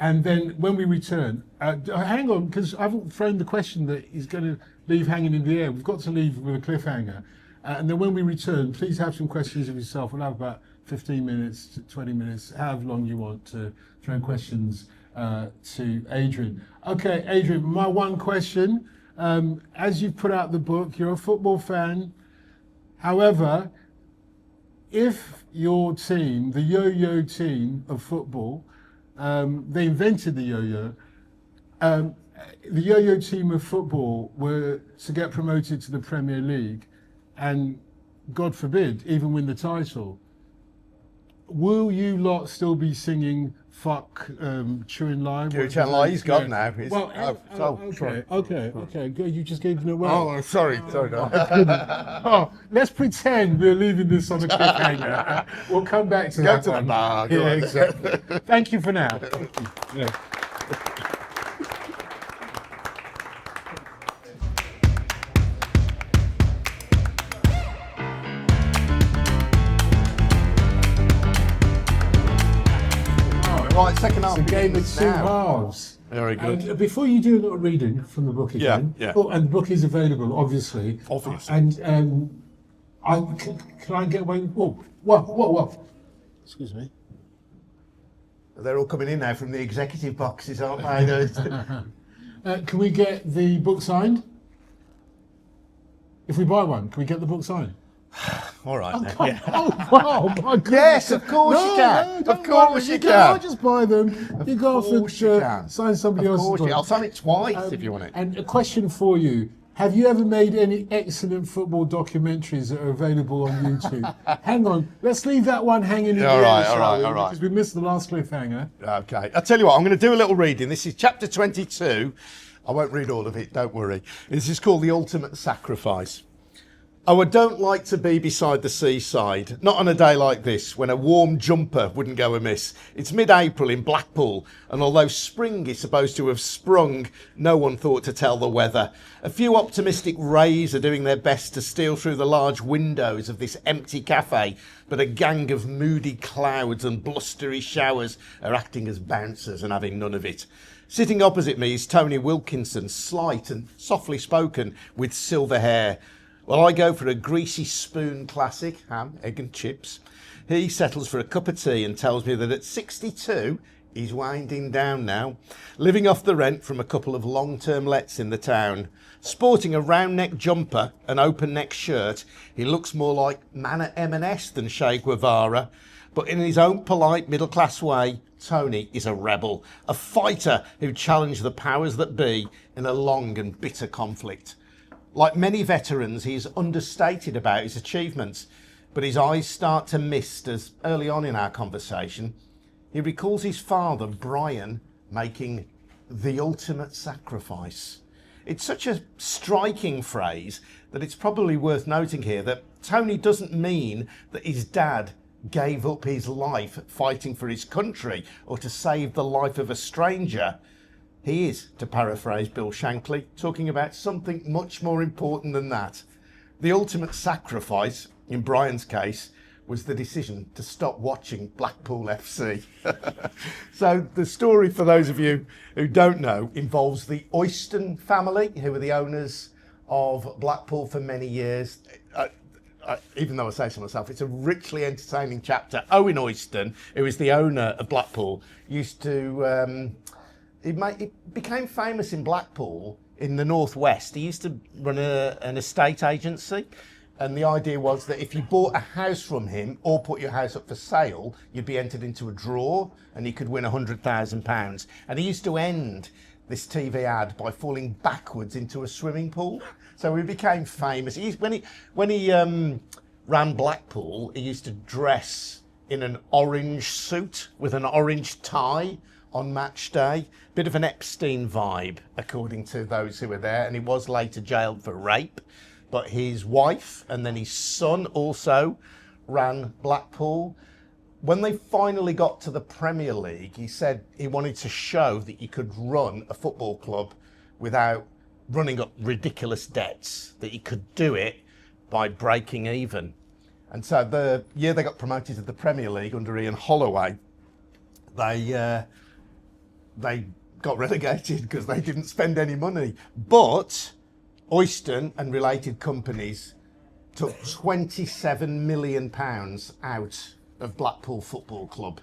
And then when we return, hang on, because I haven't framed the question that is going to leave hanging in the air. We've got to leave with a cliffhanger. And then when we return, please have some questions of yourself. We'll have about 15 minutes to 20 minutes, however long you want, to throw questions to Adrian. Okay, Adrian, my one question. As you've put out the book, you're a football fan. However, if your team, the yo-yo team of football, they invented the yo-yo, the yo-yo team of football were to get promoted to the Premier League and, God forbid, even win the title, will you lot still be singing "Fuck Chewing Line"? Chewing Line, he's gone now. Okay, good. You just gave it away. Oh, sorry. Oh, let's pretend we're leaving this on a cliffhanger. We'll come back to that one. Yeah, exactly. Thank you for now. Thank you. Yeah. Right, second half. It's a game of two halves. Very good. And before you do a little reading from the book again, Yeah. Oh, and the book is available, obviously. And can I get away? Whoa. Excuse me. They're all coming in now from the executive boxes, aren't they? Can we get the book signed? If we buy one, can we get the book signed? All right. Oh, wow, my God. Yes, of course you can. No, Of course you can. I'll just buy them. You go off and can. sign somebody else's book. I'll sign it twice if you want it. And a question for you. Have you ever made any excellent football documentaries that are available on YouTube? Hang on, let's leave that one hanging in the air, all right. because we missed the last cliffhanger. Okay, I'll tell you what, I'm going to do a little reading. This is chapter 22. I won't read all of it, don't worry. This is called The Ultimate Sacrifice. Oh, I don't like to be beside the seaside, not on a day like this, when a warm jumper wouldn't go amiss. It's mid-April in Blackpool, and although spring is supposed to have sprung, no one thought to tell the weather. A few optimistic rays are doing their best to steal through the large windows of this empty cafe, but a gang of moody clouds and blustery showers are acting as bouncers and having none of it. Sitting opposite me is Tony Wilkinson, slight and softly spoken, with silver hair. Well, I go for a greasy spoon classic, ham, egg and chips. He settles for a cup of tea and tells me that at 62, he's winding down now, living off the rent from a couple of long-term lets in the town. Sporting a round-neck jumper, an open-neck shirt, he looks more like Mana M&S than Che Guevara. But in his own polite middle-class way, Tony is a rebel, a fighter who challenged the powers that be in a long and bitter conflict. Like many veterans, he is understated about his achievements, but his eyes start to mist as, early on in our conversation, he recalls his father, Brian, making the ultimate sacrifice. It's such a striking phrase that it's probably worth noting here that Tony doesn't mean that his dad gave up his life fighting for his country or to save the life of a stranger. He is, to paraphrase Bill Shankly, talking about something much more important than that. The ultimate sacrifice, in Brian's case, was the decision to stop watching Blackpool FC. So the story, for those of you who don't know, involves the Oyston family, who were the owners of Blackpool for many years. Even though I say so myself, it's a richly entertaining chapter. Owen Oyston, who is the owner of Blackpool, used to he became famous in Blackpool in the northwest. He used to run an estate agency, and the idea was that if you bought a house from him or put your house up for sale, you'd be entered into a draw and you could win £100,000. And he used to end this TV ad by falling backwards into a swimming pool. So he became famous. When he ran Blackpool, he used to dress in an orange suit with an orange tie on match day. Bit of an Epstein vibe, according to those who were there. And he was later jailed for rape. But his wife and then his son also ran Blackpool. When they finally got to the Premier League, he said he wanted to show that you could run a football club without running up ridiculous debts, that you could do it by breaking even. And so the year they got promoted to the Premier League under Ian Holloway, they got relegated because they didn't spend any money. But Oyston and related companies took £27 million out of Blackpool Football Club.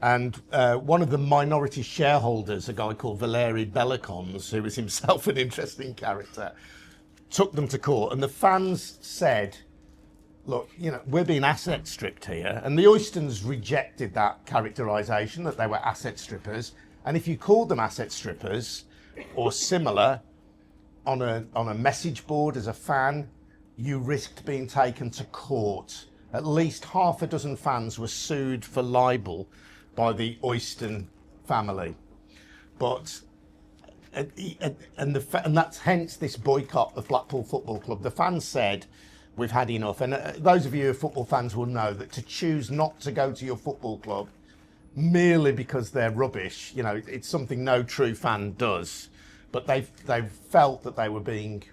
And one of the minority shareholders, a guy called Volley, who was himself an interesting character, took them to court. And the fans said, look, we're being asset stripped here. And the Oystons rejected that characterisation, that they were asset strippers. And if you called them asset strippers or similar on a message board as a fan, you risked being taken to court. At least half a dozen fans were sued for libel by the Oyston family. But and that's hence this boycott of Blackpool Football Club. The fans said, we've had enough. And those of you who are football fans will know that to choose not to go to your football club merely because they're rubbish, it's something no true fan does. But they felt that they were being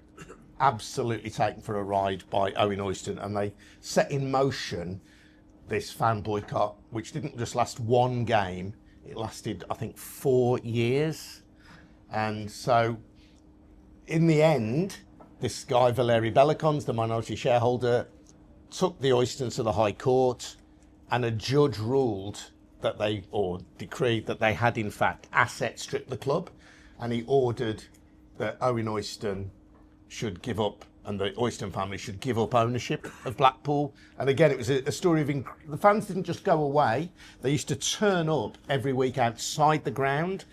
absolutely taken for a ride by Owen Oyston, and they set in motion this fan boycott, which didn't just last one game, it lasted, I think, 4 years. And so in the end, this guy, Valeri Bellicons, the minority shareholder, took the Oystons to the High Court, and a judge decreed that they had in fact asset stripped the club, and he ordered that Owen Oyston should give up, and the Oyston family should give up ownership of Blackpool. And again, it was a story of the fans didn't just go away. They used to turn up every week outside the ground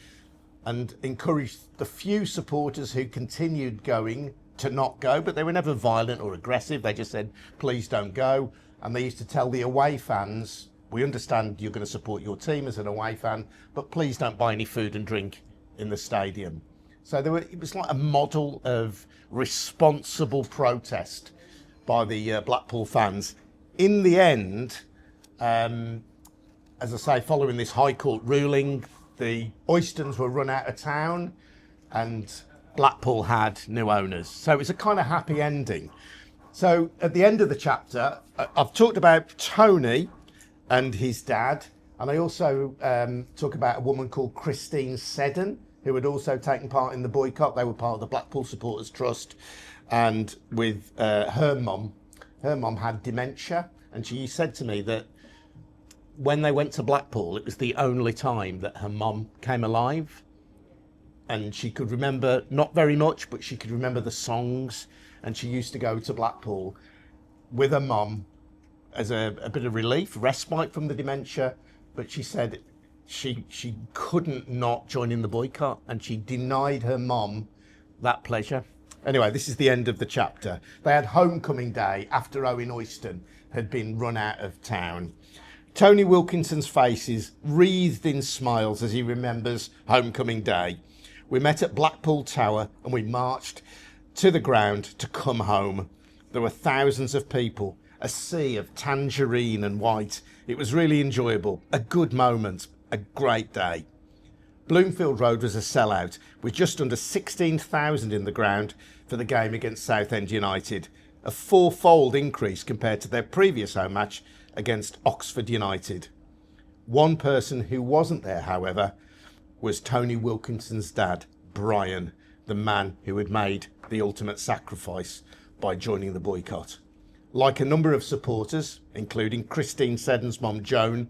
and encourage the few supporters who continued going to not go, but they were never violent or aggressive. They just said, please don't go. And they used to tell the away fans, we understand you're going to support your team as an away fan, but please don't buy any food and drink in the stadium. So it was like a model of responsible protest by the Blackpool fans. In the end, as I say, following this High Court ruling, the Oystons were run out of town and Blackpool had new owners. So it was a kind of happy ending. So at the end of the chapter, I've talked about Tony and his dad, and I also talk about a woman called Christine Seddon, who had also taken part in the boycott. They were part of the Blackpool Supporters Trust, and with her mum had dementia, and she said to me that when they went to Blackpool, it was the only time that her mum came alive, and she could remember not very much, but she could remember the songs, and she used to go to Blackpool with her mum as a bit of relief, respite from the dementia, but she said she couldn't not join in the boycott, and she denied her mom that pleasure. Anyway, this is the end of the chapter. They had homecoming day after Owen Oyston had been run out of town. Tony Wilkinson's face is wreathed in smiles as he remembers homecoming day. We met at Blackpool Tower and we marched to the ground to come home. There were thousands of people, a sea of tangerine and white. It was really enjoyable, a good moment, a great day. Bloomfield Road was a sellout, with just under 16,000 in the ground for the game against Southend United, a fourfold increase compared to their previous home match against Oxford United. One person who wasn't there, however, was Tony Wilkinson's dad, Brian, the man who had made the ultimate sacrifice by joining the boycott. Like a number of supporters, including Christine Seddon's mum, Joan,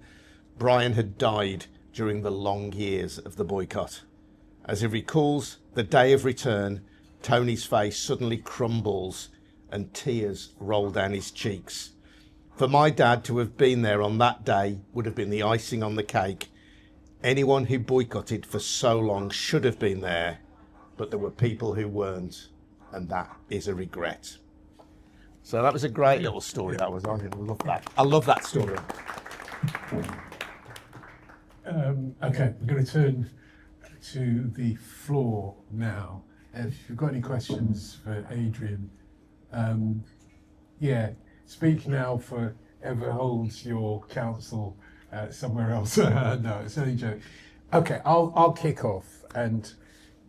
Brian had died during the long years of the boycott. As he recalls the day of return, Tony's face suddenly crumbles and tears roll down his cheeks. For my dad to have been there on that day would have been the icing on the cake. Anyone who boycotted for so long should have been there, but there were people who weren't, and that is a regret. So that was a great little story, that was. I love that. I love that story. Okay, we're going to turn to the floor now. If you've got any questions for Adrian, speak now for ever holds your counsel somewhere else. No, it's only a joke. Okay, I'll kick off, and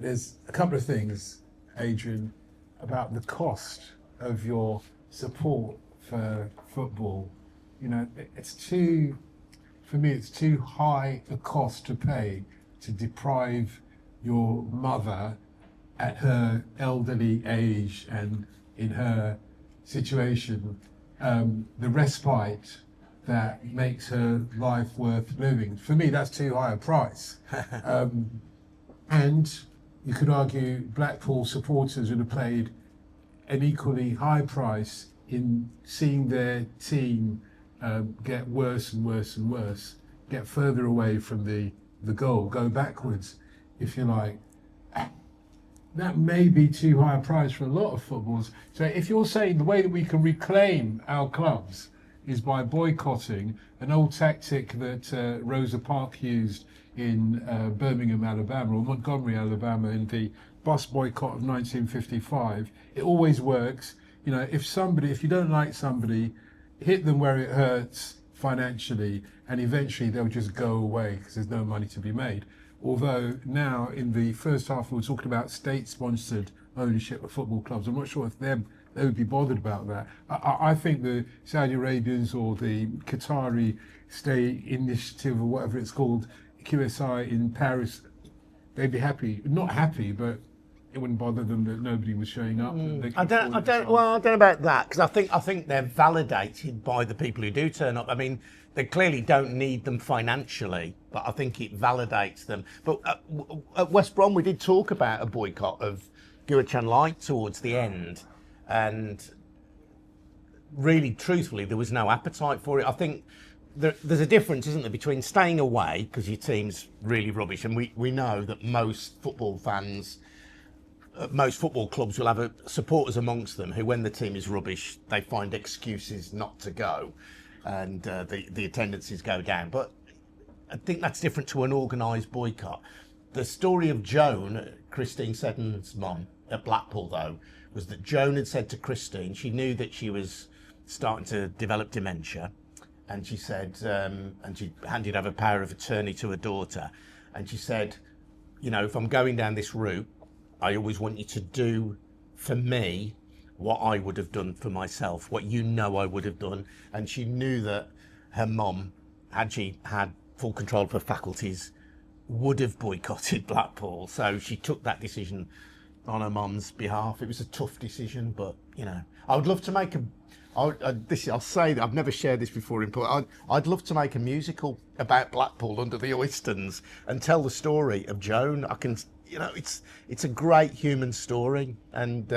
there's a couple of things, Adrian, about the cost of your support for football. You know, for me, it's too high a cost to pay to deprive your mother at her elderly age and in her situation, the respite that makes her life worth living. For me, that's too high a price. And you could argue Blackpool supporters would have paid an equally high price in seeing their team get worse and worse and worse, get further away from the goal, go backwards, if you like. That may be too high a price for a lot of footballs. So if you're saying the way that we can reclaim our clubs is by boycotting, an old tactic that Rosa Parks used in Birmingham, Alabama, or Montgomery, Alabama, in the bus boycott of 1955, it always works. You know, if you don't like somebody, hit them where it hurts financially, and eventually they'll just go away because there's no money to be made. Although now in the first half we were talking about state-sponsored ownership of football clubs. I'm not sure if they would be bothered about that. I think the Saudi Arabians or the Qatari State Initiative or whatever it's called, QSI in Paris, they'd be happy. Not happy, but it wouldn't bother them that nobody was showing up. I don't know about that, because I think they're validated by the people who do turn up. I mean, they clearly don't need them financially, but I think it validates them. But at West Brom, we did talk about a boycott of Guochan Light towards the end, and really, truthfully, there was no appetite for it. I think there's a difference, isn't there, between staying away because your team's really rubbish, and we know that most football fans, most football clubs will have supporters amongst them who, when the team is rubbish, they find excuses not to go, and the attendances go down. But I think that's different to an organised boycott. The story of Joan, Christine Seddon's mum at Blackpool, though, was that Joan had said to Christine, she knew that she was starting to develop dementia, and she said, and she handed over power of attorney to her daughter, and she said, you know, if I'm going down this route, I always want you to do for me what I would have done for myself, what you know I would have done. And she knew that her mum, had she had full control of her faculties, would have boycotted Blackpool. So she took that decision on her mum's behalf. It was a tough decision, but, you know, I would love to make I'll say that I've never shared this before in public. I'd love to make a musical about Blackpool under the Oystons and tell the story of Joan. You know, it's a great human story, and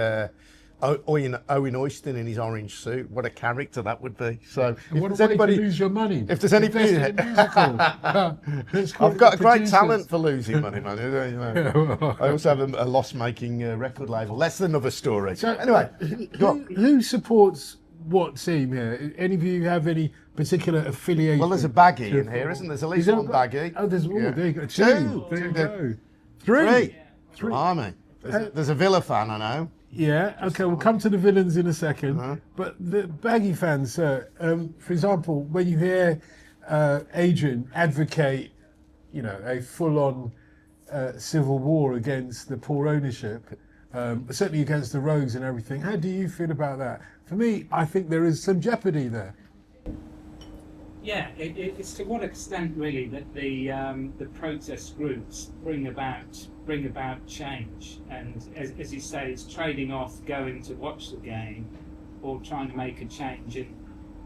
Owen Oyston in his orange suit, what a character that would be. So if there's anybody lose your money, if there's anybody, I've got a great talent for losing money, man. You know. I also have a loss-making record label. That's another story. So anyway, who supports what team here? Any of you have any particular affiliation? Well, there's a baggy in here, isn't there? There's at least one baggy. Oh, there's one. There you go. Two. There you go. Three. Blimey. There's a Villa fan, I know. Yeah, okay, we'll come to the villains in a second. But the baggy fans, for example, when you hear Adrian advocate, you know, a full-on civil war against the poor ownership, certainly against the rogues and everything, how do you feel about that? For me, I think there is some jeopardy there. Yeah, it's to what extent really that the protest groups bring about change, and as you say, it's trading off going to watch the game or trying to make a change, and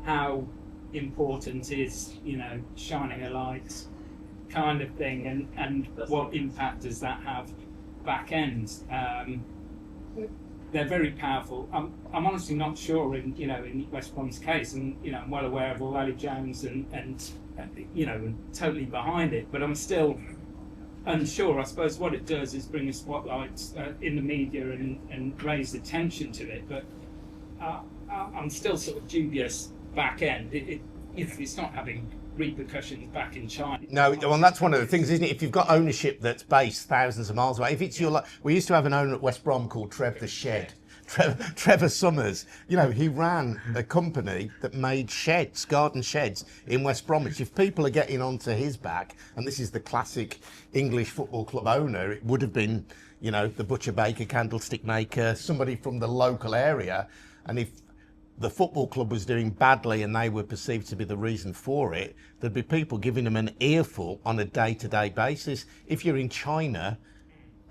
how important is, you know, shining a light kind of thing, and what impact does that have back end. They're very powerful. I'm honestly not sure in West Brom's case, and I'm well aware of all Ali Jones and totally behind it, but I'm still unsure. I suppose what it does is bring a spotlight in the media and raise attention to it, but I'm still sort of dubious back end. It's not having repercussions back in China. No, well, that's one of the things, isn't it? If you've got ownership that's based thousands of miles away, if it's we used to have an owner at West Brom called Trev the Shed. Trevor Summers, he ran a company that made sheds, garden sheds in West Bromwich. If people are getting onto his back, and this is the classic English football club owner, it would have been, the butcher, baker, candlestick maker, somebody from the local area. And if the football club was doing badly and they were perceived to be the reason for it, there'd be people giving them an earful on a day-to-day basis. If you're in China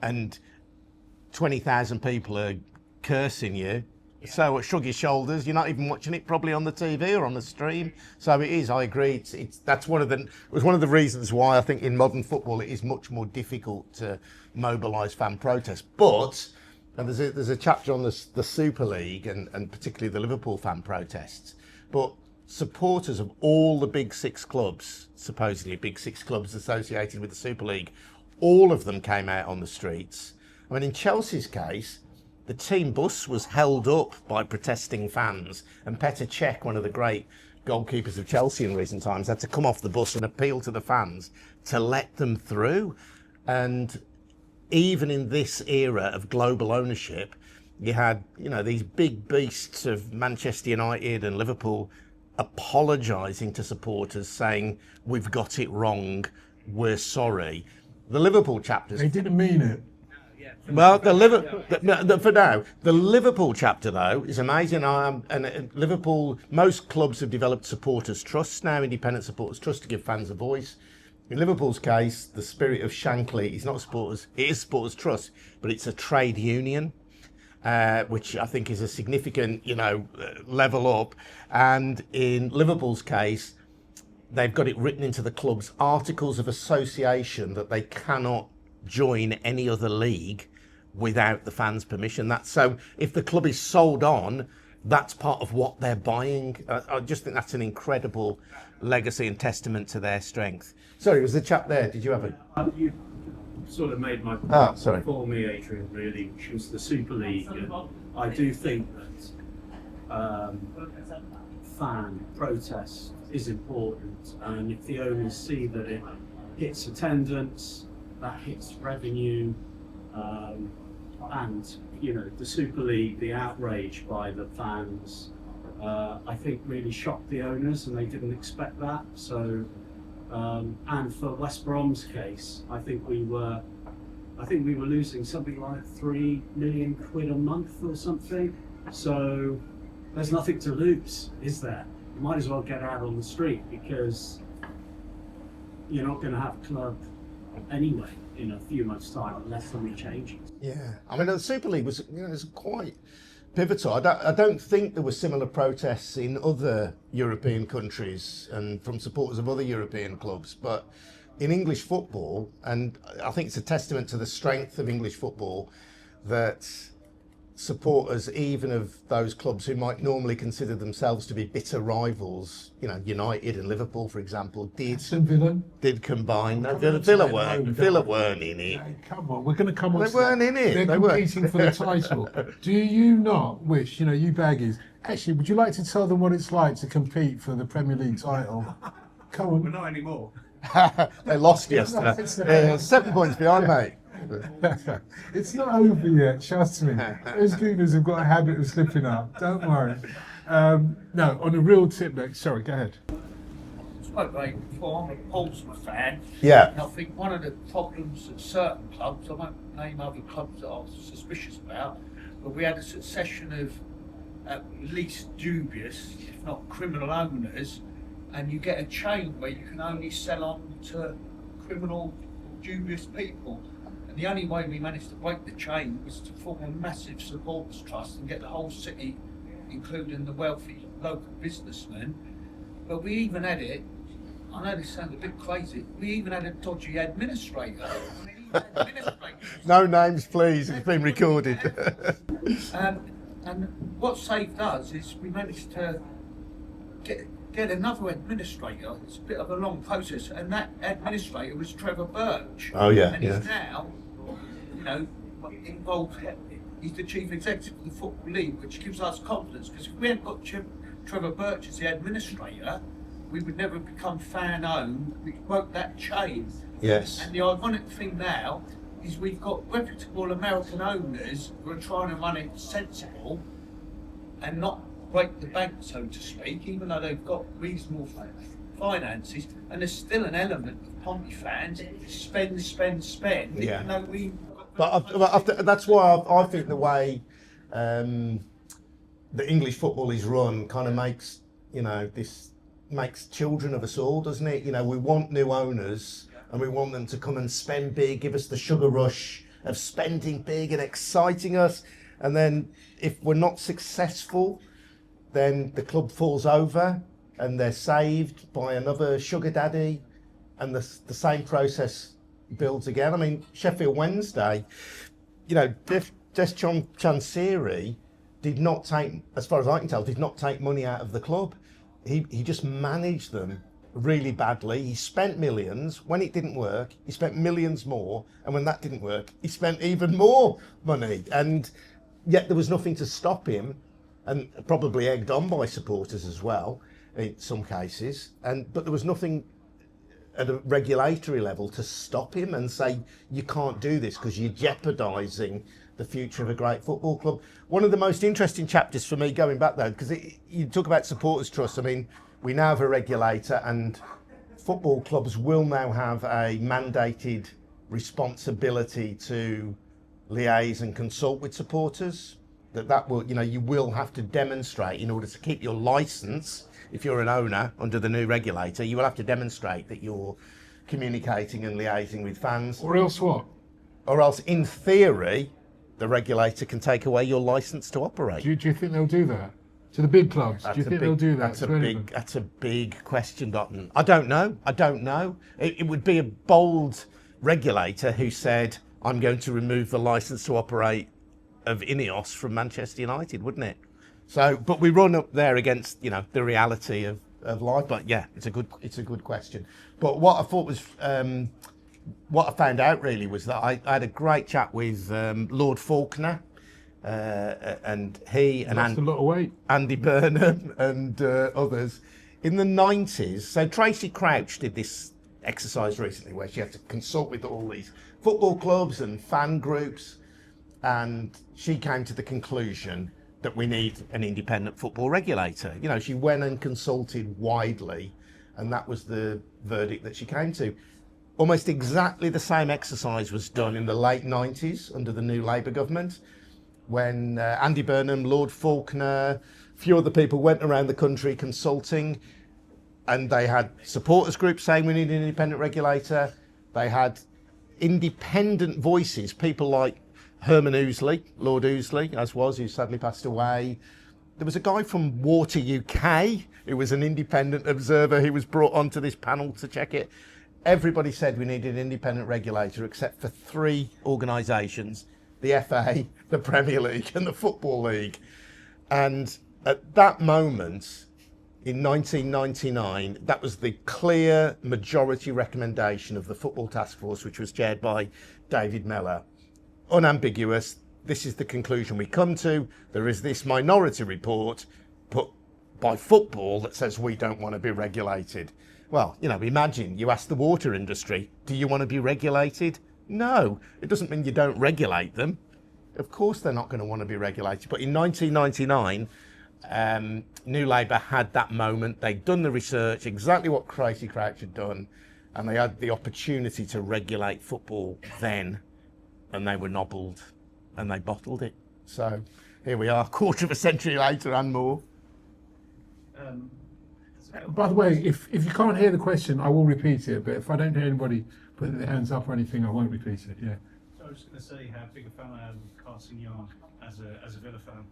and 20,000 people are cursing you, so shrug your shoulders, you're not even watching it probably on the TV or on the stream. So it is, I agree, it was one of the reasons why I think in modern football it is much more difficult to mobilise fan protests. But and there's a chapter on the Super League and particularly the Liverpool fan protests. But supporters of all the big six clubs, supposedly big six clubs associated with the Super League, all of them came out on the streets. I mean, in Chelsea's case, the team bus was held up by protesting fans, and Petr Cech, one of the great goalkeepers of Chelsea in recent times, had to come off the bus and appeal to the fans to let them through. And even in this era of global ownership, you had, these big beasts of Manchester United and Liverpool apologising to supporters, saying, "We've got it wrong, we're sorry." The Liverpool chapters... They didn't mean it. Well, the Liverpool chapter, though, is amazing. And Liverpool, most clubs have developed supporters' trusts now, independent supporters' trusts, to give fans a voice. In Liverpool's case, the spirit of Shankly is not supporters, it is supporters' trust, but it's a trade union, which I think is a significant, level up. And in Liverpool's case, they've got it written into the club's articles of association that they cannot join any other league without the fans' permission. So if the club is sold on, that's part of what they're buying. I just think that's an incredible legacy and testament to their strength. Sorry, was the chap there? Did you have it? You sort of made my point sorry. For me, Adrian, really, which was the Super League. And I do think that fan protest is important, and if the owners see that it hits attendance, that hits revenue, and the Super League, the outrage by the fans, I think really shocked the owners, and they didn't expect that. So, and for West Brom's case, I think we were losing something like £3 million a month or something. So there's nothing to lose, is there? You might as well get out on the street, because you're not going to have a club anyway in a few months' time unless something changes. Yeah, I mean, the Super League was quite pivotal. I don't think there were similar protests in other European countries and from supporters of other European clubs, but in English football, and I think it's a testament to the strength of English football, that supporters, even of those clubs who might normally consider themselves to be bitter rivals, United and Liverpool, for example, did combine. No, Villa weren't in it. Hey, come on, we're going to come on. They weren't in it. They're competing for the title. Do you not wish, you baggies, actually, would you like to tell them what it's like to compete for the Premier League title? Come on. We're not anymore. They lost yesterday. 7 points behind, mate. It's not over yet, trust me. Those Gooners have got a habit of slipping up, don't worry. No, on a real tip, sorry, go ahead. I spoke about before, I'm a Portsmouth fan. Yeah. And I think one of the problems at certain clubs, I won't name other clubs that I was suspicious about, but we had a succession of at least dubious, if not criminal owners, and you get a chain where you can only sell on to criminal, dubious people. The only way we managed to break the chain was to form a massive supporters trust and get the whole city, including the wealthy local businessmen. But we even had it, I know this sounds a bit crazy, we even had a dodgy administrator. I mean, he administrators No names, please. It's been recorded. And what saved us is we managed to get another administrator. It's a bit of a long process, and that administrator was Trevor Birch. Oh, yeah, and yeah. he's now, involved. He's the chief executive of the Football League, which gives us confidence. Because if we hadn't got Trevor Birch as the administrator, we would never become fan-owned. We broke that chain. Yes. And the ironic thing now is we've got reputable American owners who are trying to run it sensible and not break the bank, so to speak, even though they've got reasonable finances. And there's still an element of Pompey fans spend. Yeah. Even though we. But that's why I think the way the English football is run kind of makes makes children of us all, doesn't it? We want new owners and we want them to come and spend big, give us the sugar rush of spending big and exciting us. And then if we're not successful, then the club falls over and they're saved by another sugar daddy, and the same process builds again. I mean, Sheffield Wednesday, Deschamps Chansiri did not take, as far as I can tell, did not take money out of the club. He just managed them really badly. He spent millions. When it didn't work, he spent millions more. And when that didn't work, he spent even more money. And yet there was nothing to stop him, and probably egged on by supporters as well in some cases. But there was nothing at a regulatory level to stop him and say, you can't do this because you're jeopardising the future of a great football club. One of the most interesting chapters for me, going back though, because you talk about supporters trust. I mean, we now have a regulator, and football clubs will now have a mandated responsibility to liaise and consult with supporters. That will, you will have to demonstrate, in order to keep your licence, if you're an owner under the new regulator, you will have to demonstrate that you're communicating and liaising with fans. Or else what? Or else, in theory, the regulator can take away your licence to operate. Do you think they'll do that? To the big clubs? Do you think they'll do that? That's a big question, Dotun. I don't know. It would be a bold regulator who said, I'm going to remove the licence to operate of Ineos from Manchester United, wouldn't it? So, but we run up there against, the reality of life. But yeah, it's a good question. But what I thought was, what I found out really was that I had a great chat with Lord Faulkner, and he and Lost a lot of weight. Andy Burnham and others in the 90s. So Tracy Crouch did this exercise recently where she had to consult with all these football clubs and fan groups, and she came to the conclusion that we need an independent football regulator. She went and consulted widely, and that was the verdict that she came to. Almost exactly the same exercise was done in the late 90s under the new Labour government, when Andy Burnham, Lord Faulkner, a few other people went around the country consulting, and they had supporters groups saying we need an independent regulator. They had independent voices, people like Herman Ousley, Lord Ousley, who sadly passed away. There was a guy from Water UK who was an independent observer who was brought onto this panel to check it. Everybody said we needed an independent regulator except for 3 organisations: the FA, the Premier League and the Football League. And at that moment, in 1999, that was the clear majority recommendation of the Football Task Force, which was chaired by David Mellor. Unambiguous, this is the conclusion we come to. There is this minority report put by football that says we don't want to be regulated. Well, imagine you ask the water industry, do you want to be regulated? No, it doesn't mean you don't regulate them. Of course they're not going to want to be regulated. But in 1999, New Labour had that moment. They'd done the research, exactly what Tracy Crouch had done, and they had the opportunity to regulate football then, and they were nobbled, and they bottled it. So here we are, a quarter of a century later and more. By the way, if you can't hear the question, I will repeat it. But if I don't hear anybody putting their hands up or anything, I won't repeat it. Yeah. So I was just going to say how big a fan I am of Carson Young as a Villa fan.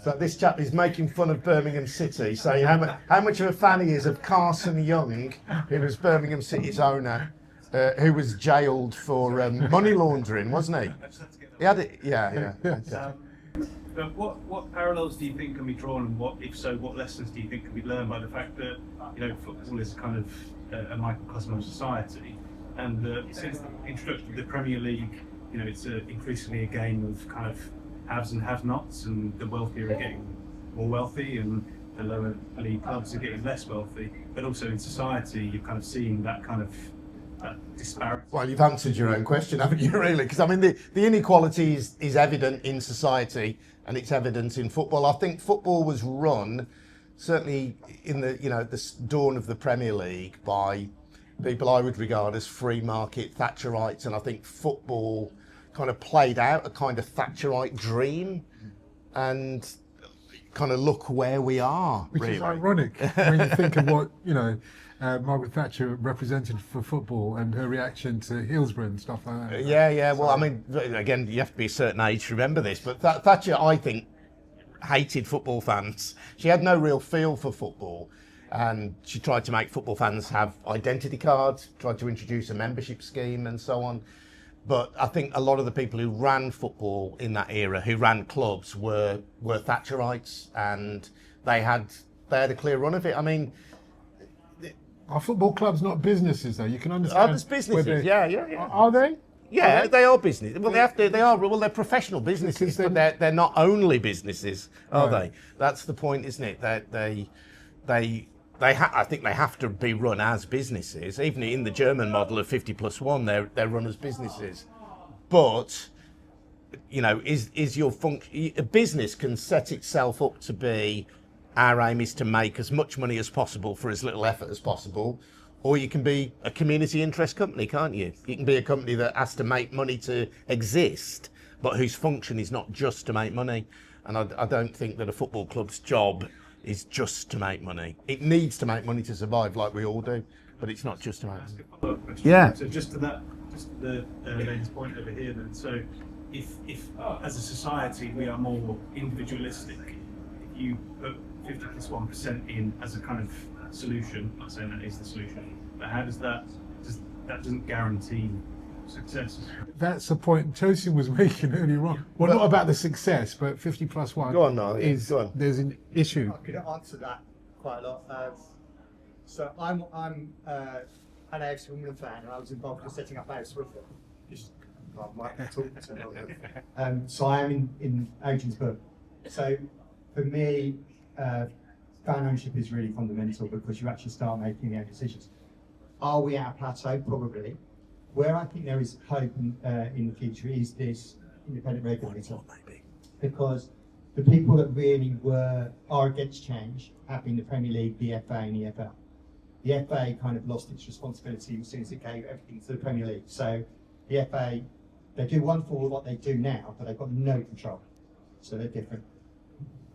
So this chap is making fun of Birmingham City, saying how much of a fan he is of Carson Young, who was Birmingham City's owner. who was jailed for money laundering, wasn't he? He had it. Yeah. But what parallels do you think can be drawn, and if so, what lessons do you think can be learned by the fact that football is kind of a microcosm of society, and since the introduction of the Premier League, it's increasingly a game of kind of haves and have-nots, and the wealthier are getting more wealthy, and the lower league clubs are getting less wealthy. But also in society, you're kind of seeing that kind of disparity. Well, you've answered your own question, haven't you, really? Because, I mean, the inequality is evident in society, and it's evident in football. I think football was run, certainly in the dawn of the Premier League, by people I would regard as free market Thatcherites, and I think football kind of played out a kind of Thatcherite dream, and kind of look where we are. Which really is ironic when you think of what Margaret Thatcher represented for football and her reaction to Hillsborough and stuff like that. Yeah. Well, I mean, again, you have to be a certain age to remember this, but Thatcher, I think, hated football fans. She had no real feel for football, and she tried to make football fans have identity cards, tried to introduce a membership scheme and so on. But I think a lot of the people who ran football in that era, who ran clubs, were Thatcherites, and they had a clear run of it. I mean, are football clubs not businesses, though? You can understand. there's businesses, yeah. Are they? Yeah, they are business. Well, they're professional businesses, but they're not only businesses, are they? That's the point, isn't it? I think they have to be run as businesses. Even in the German model of 50+1, they're run as businesses. But is your function? A business can set itself up to be, our aim is to make as much money as possible for as little effort as possible. Or you can be a community interest company, can't you? You can be a company that has to make money to exist, but whose function is not just to make money. And I don't think that a football club's job is just to make money. It needs to make money to survive, like we all do, but it's not just to make money. Yeah. So just to the lady's point over here then. So if as a society we are more individualistic, if you put 50+1% in as a kind of solution, I'm not saying that is the solution, but how does that doesn't guarantee success? That's the point Chelsea was making earlier on. Well, not about the success, but 50+1. Go on, Niall. Go on. There's an issue. I could answer that quite a lot. So I'm an AFC Wimbledon fan, and I was involved in setting up AFC Wimbledon. I might talk to so I am in Adrian's book. So for me, fan ownership is really fundamental, because you actually start making your own decisions. Are we at a plateau? Probably. Where I think there is hope in the future is this independent regulator, because the people that really are against change have been the Premier League, the FA and the EFL. The FA kind of lost its responsibility as soon as it gave everything to the Premier League. So the FA, they do wonderful with what they do now, but they've got no control. So they're different.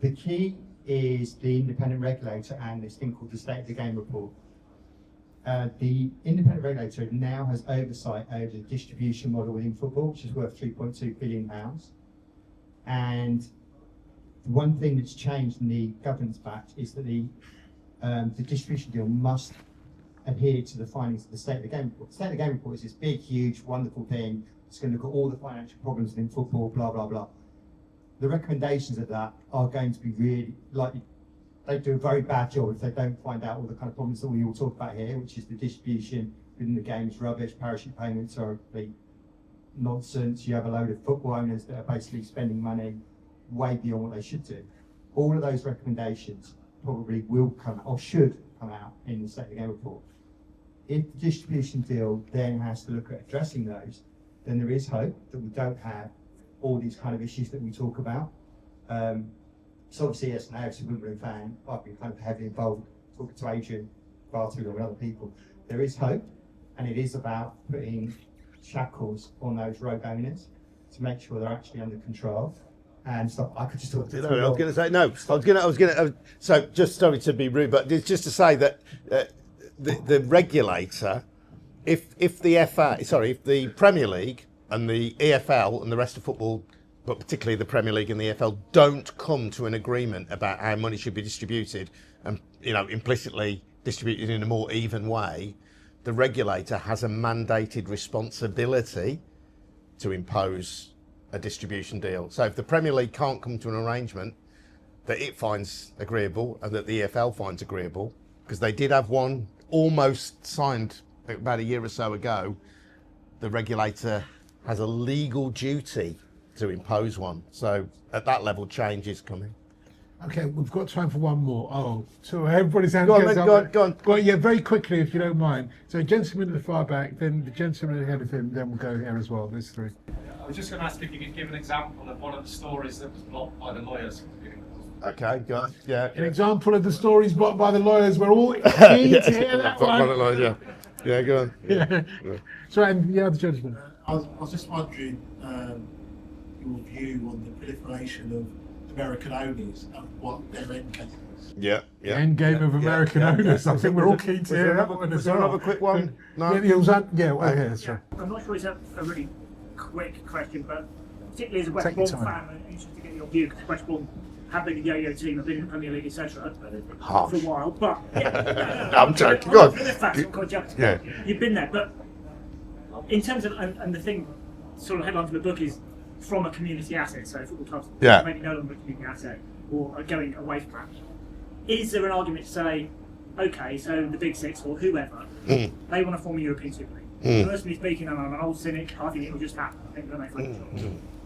The key is the independent regulator and this thing called the State of the Game report. The independent regulator now has oversight over the distribution model within football, which is worth £3.2 billion. And one thing that's changed in the governance pact is that the distribution deal must adhere to the findings of the State of the Game report. The State of the Game report is this big, huge, wonderful thing. It's going to look at all the financial problems in football, blah, blah, blah. The recommendations of that are going to be really likely. They do a very bad job if they don't find out all the kind of problems that we all talk about here, which is the distribution within the game is rubbish, parachute payments are complete nonsense. You have a load of football owners that are basically spending money way beyond what they should do. All of those recommendations probably will come or should come out in the State of the Game report. If the distribution deal then has to look at addressing those, then there is hope that we don't have all these kind of issues that we talk about. So obviously, as an AFC Wimbledon fan, I've been kind of heavily involved talking to Adrian, Bartu and other people. There is hope, and it is about putting shackles on those rogue owners to make sure they're actually under control. And stuff. I could just talk to I was going to say no. I was going to. So just sorry to be rude, but it's just to say that the regulator, if the Premier League and the EFL and the rest of football, but particularly the Premier League and the EFL, don't come to an agreement about how money should be distributed, and implicitly distributed in a more even way, the regulator has a mandated responsibility to impose a distribution deal. So if the Premier League can't come to an arrangement that it finds agreeable and that the EFL finds agreeable, because they did have one almost signed about a year or so ago, the regulator has a legal duty to impose one. So at that level, change is coming. Okay, we've got time for one more. Oh, so everybody's hands Go on, goes then, up. go on. Well, yeah, very quickly, if you don't mind. So, gentleman at the far back, then the gentleman ahead of him, then we'll go here as well. There's three. I was just going to ask if you could give an example of one of the stories that was blocked by the lawyers. Okay, go on. Yeah. An example of the stories blocked by the lawyers. We're all keen to hear that one. Yeah, go on. Yeah. So, and the other gentleman. I was just wondering your view on the proliferation of American owners and what their end game is. Yeah. End game of American owners. I think we're all keen to hear that one as well. Another quick one? No? That's right. I'm not sure it's a really quick question, but particularly as a West Take your Brom time. fan, I'm interested to get your view because West Brom have been a yo-yo team, have been in the Premier League, etc. Harsh. for a while. But yeah, I'm joking. Go on. For the facts, I'm quite joking. Yeah. You've been there, but in terms of and the thing, sort of headline for the book is from a community asset. So football clubs maybe no longer a community asset or are going away from that. Is there an argument to say, okay, so the Big Six or whoever, they want to form a European Super League? Personally speaking, and I'm an old cynic, I think it will just happen. I think they'll make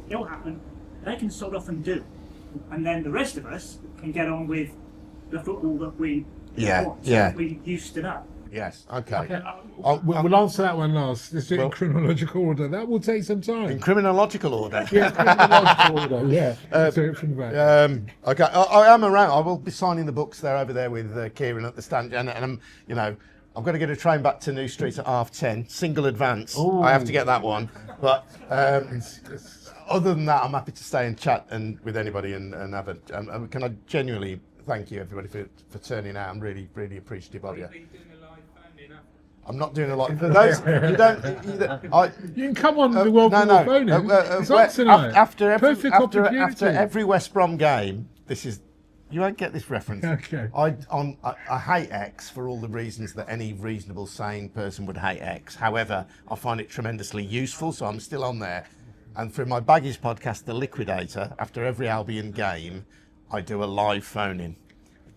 it will happen. They can sod off and do, and then the rest of us can get on with the football that we want, that we used to know. Yes. Okay. We'll answer that one last. Let's do it in chronological order. That will take some time. In criminological order. Yeah, chronological order. Yeah. So it from the back. Okay. I am around. I will be signing the books there over there with Kieran at the stand, and I'm, I'm going to get a train back to New Street at 10:30. Single advance. Ooh. I have to get that one. But other than that, I'm happy to stay and chat with anybody and have a. Can I genuinely thank you everybody for turning out? I'm really appreciative of you. I'm not doing a lot. For those you don't, you can come on the World Football phone. It's on tonight. After Perfect every West Brom game, you won't get this reference. Okay. I hate X for all the reasons that any reasonable, sane person would hate X. However, I find it tremendously useful, so I'm still on there. And for my baggage podcast, The Liquidator, after every Albion game, I do a live phone-in.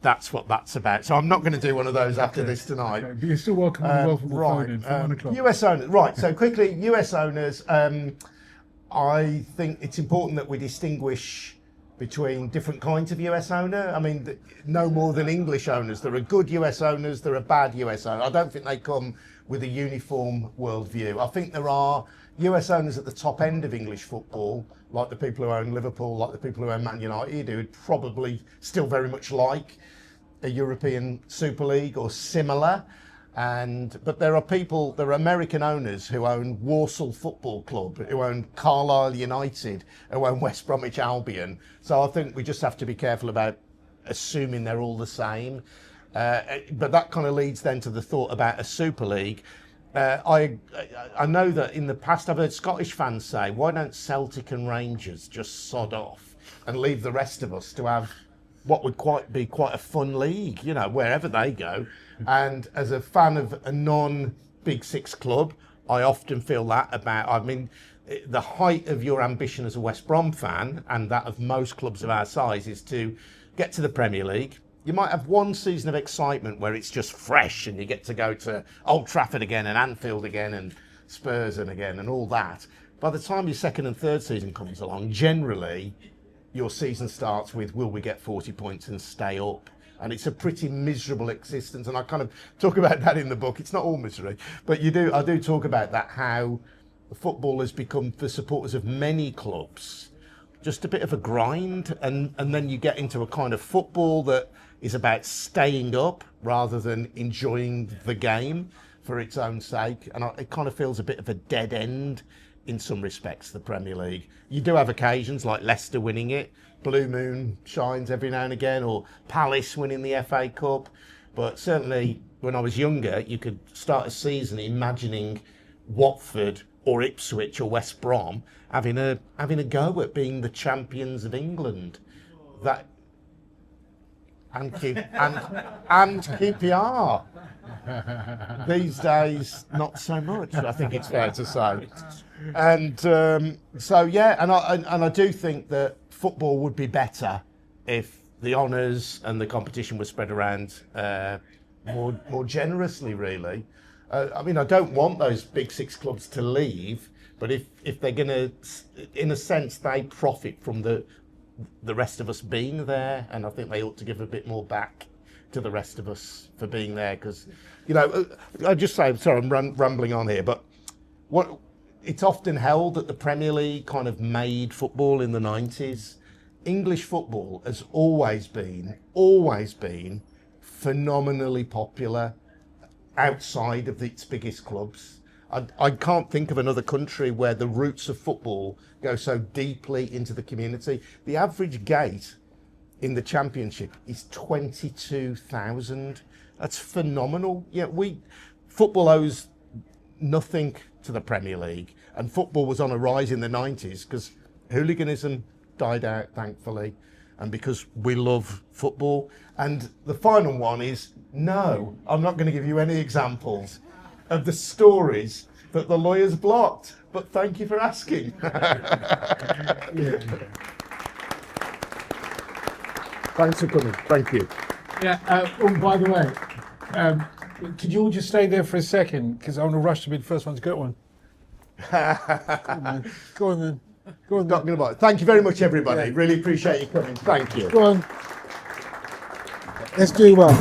That's what that's about. So I'm not going to do one of those after this tonight. Okay. But you're still welcome to the World Football phone in for 1 o'clock. US owners, right. So quickly, US owners, I think it's important that we distinguish between different kinds of US owner. I mean, no more than English owners. There are good US owners, there are bad US owners. I don't think they come with a uniform worldview. I think there are US owners at the top end of English football, like the people who own Liverpool, like the people who own Man United, who would probably still very much like a European Super League or similar. But there are American owners who own Walsall Football Club, who own Carlisle United, who own West Bromwich Albion. So I think we just have to be careful about assuming they're all the same. But that kind of leads then to the thought about a Super League. I know that in the past I've heard Scottish fans say, why don't Celtic and Rangers just sod off and leave the rest of us to have what would be quite a fun league, wherever they go. And as a fan of a non-Big Six club, I often feel that about, the height of your ambition as a West Brom fan, and that of most clubs of our size, is to get to the Premier League. You might have one season of excitement where it's just fresh and you get to go to Old Trafford again and Anfield again and Spurs again and all that. By the time your second and third season comes along, generally your season starts with, will we get 40 points and stay up? And it's a pretty miserable existence. And I kind of talk about that in the book. It's not all misery, but I do talk about that, how football has become, for supporters of many clubs, just a bit of a grind. And then you get into a kind of football that is about staying up rather than enjoying the game for its own sake. And it kind of feels a bit of a dead end in some respects, the Premier League. You do have occasions like Leicester winning it, Blue Moon shines every now and again, or Palace winning the FA Cup. But certainly when I was younger, you could start a season imagining Watford or Ipswich or West Brom having a go at being the champions of England. and QPR. These days, not so much. I think it's fair to say. And so yeah, and I do think that football would be better if the honours and the competition were spread around more generously. Really, I mean, I don't want those big six clubs to leave, but if they're going to, in a sense, they profit from the rest of us being there, and I think they ought to give a bit more back to the rest of us for being there, because, you know, I just say, sorry, I'm rambling on here, but it's often held that the Premier League kind of made football in the 90s. English football has always been phenomenally popular outside of its biggest clubs. I can't think of another country where the roots of football go so deeply into the community. The average gate in the Championship is 22,000. That's phenomenal. Yeah, football owes nothing to the Premier League, and football was on a rise in the 90s because hooliganism died out, thankfully, and because we love football. And the final one is, no, I'm not going to give you any examples of the stories that the lawyers blocked, but thank you for asking. Thanks for coming. Thank you. Yeah. By the way, could you all just stay there for a second, because I want to rush to be the first one to get one. Go on then. Go on. Then. Thank you very much, everybody. Yeah. Really appreciate you coming. Thank you. Go on. Let's do one.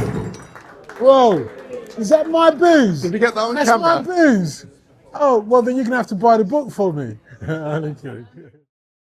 Whoa! Is that my booze? Did we get that on camera? That's my booze. Oh well, then you're gonna have to buy the book for me.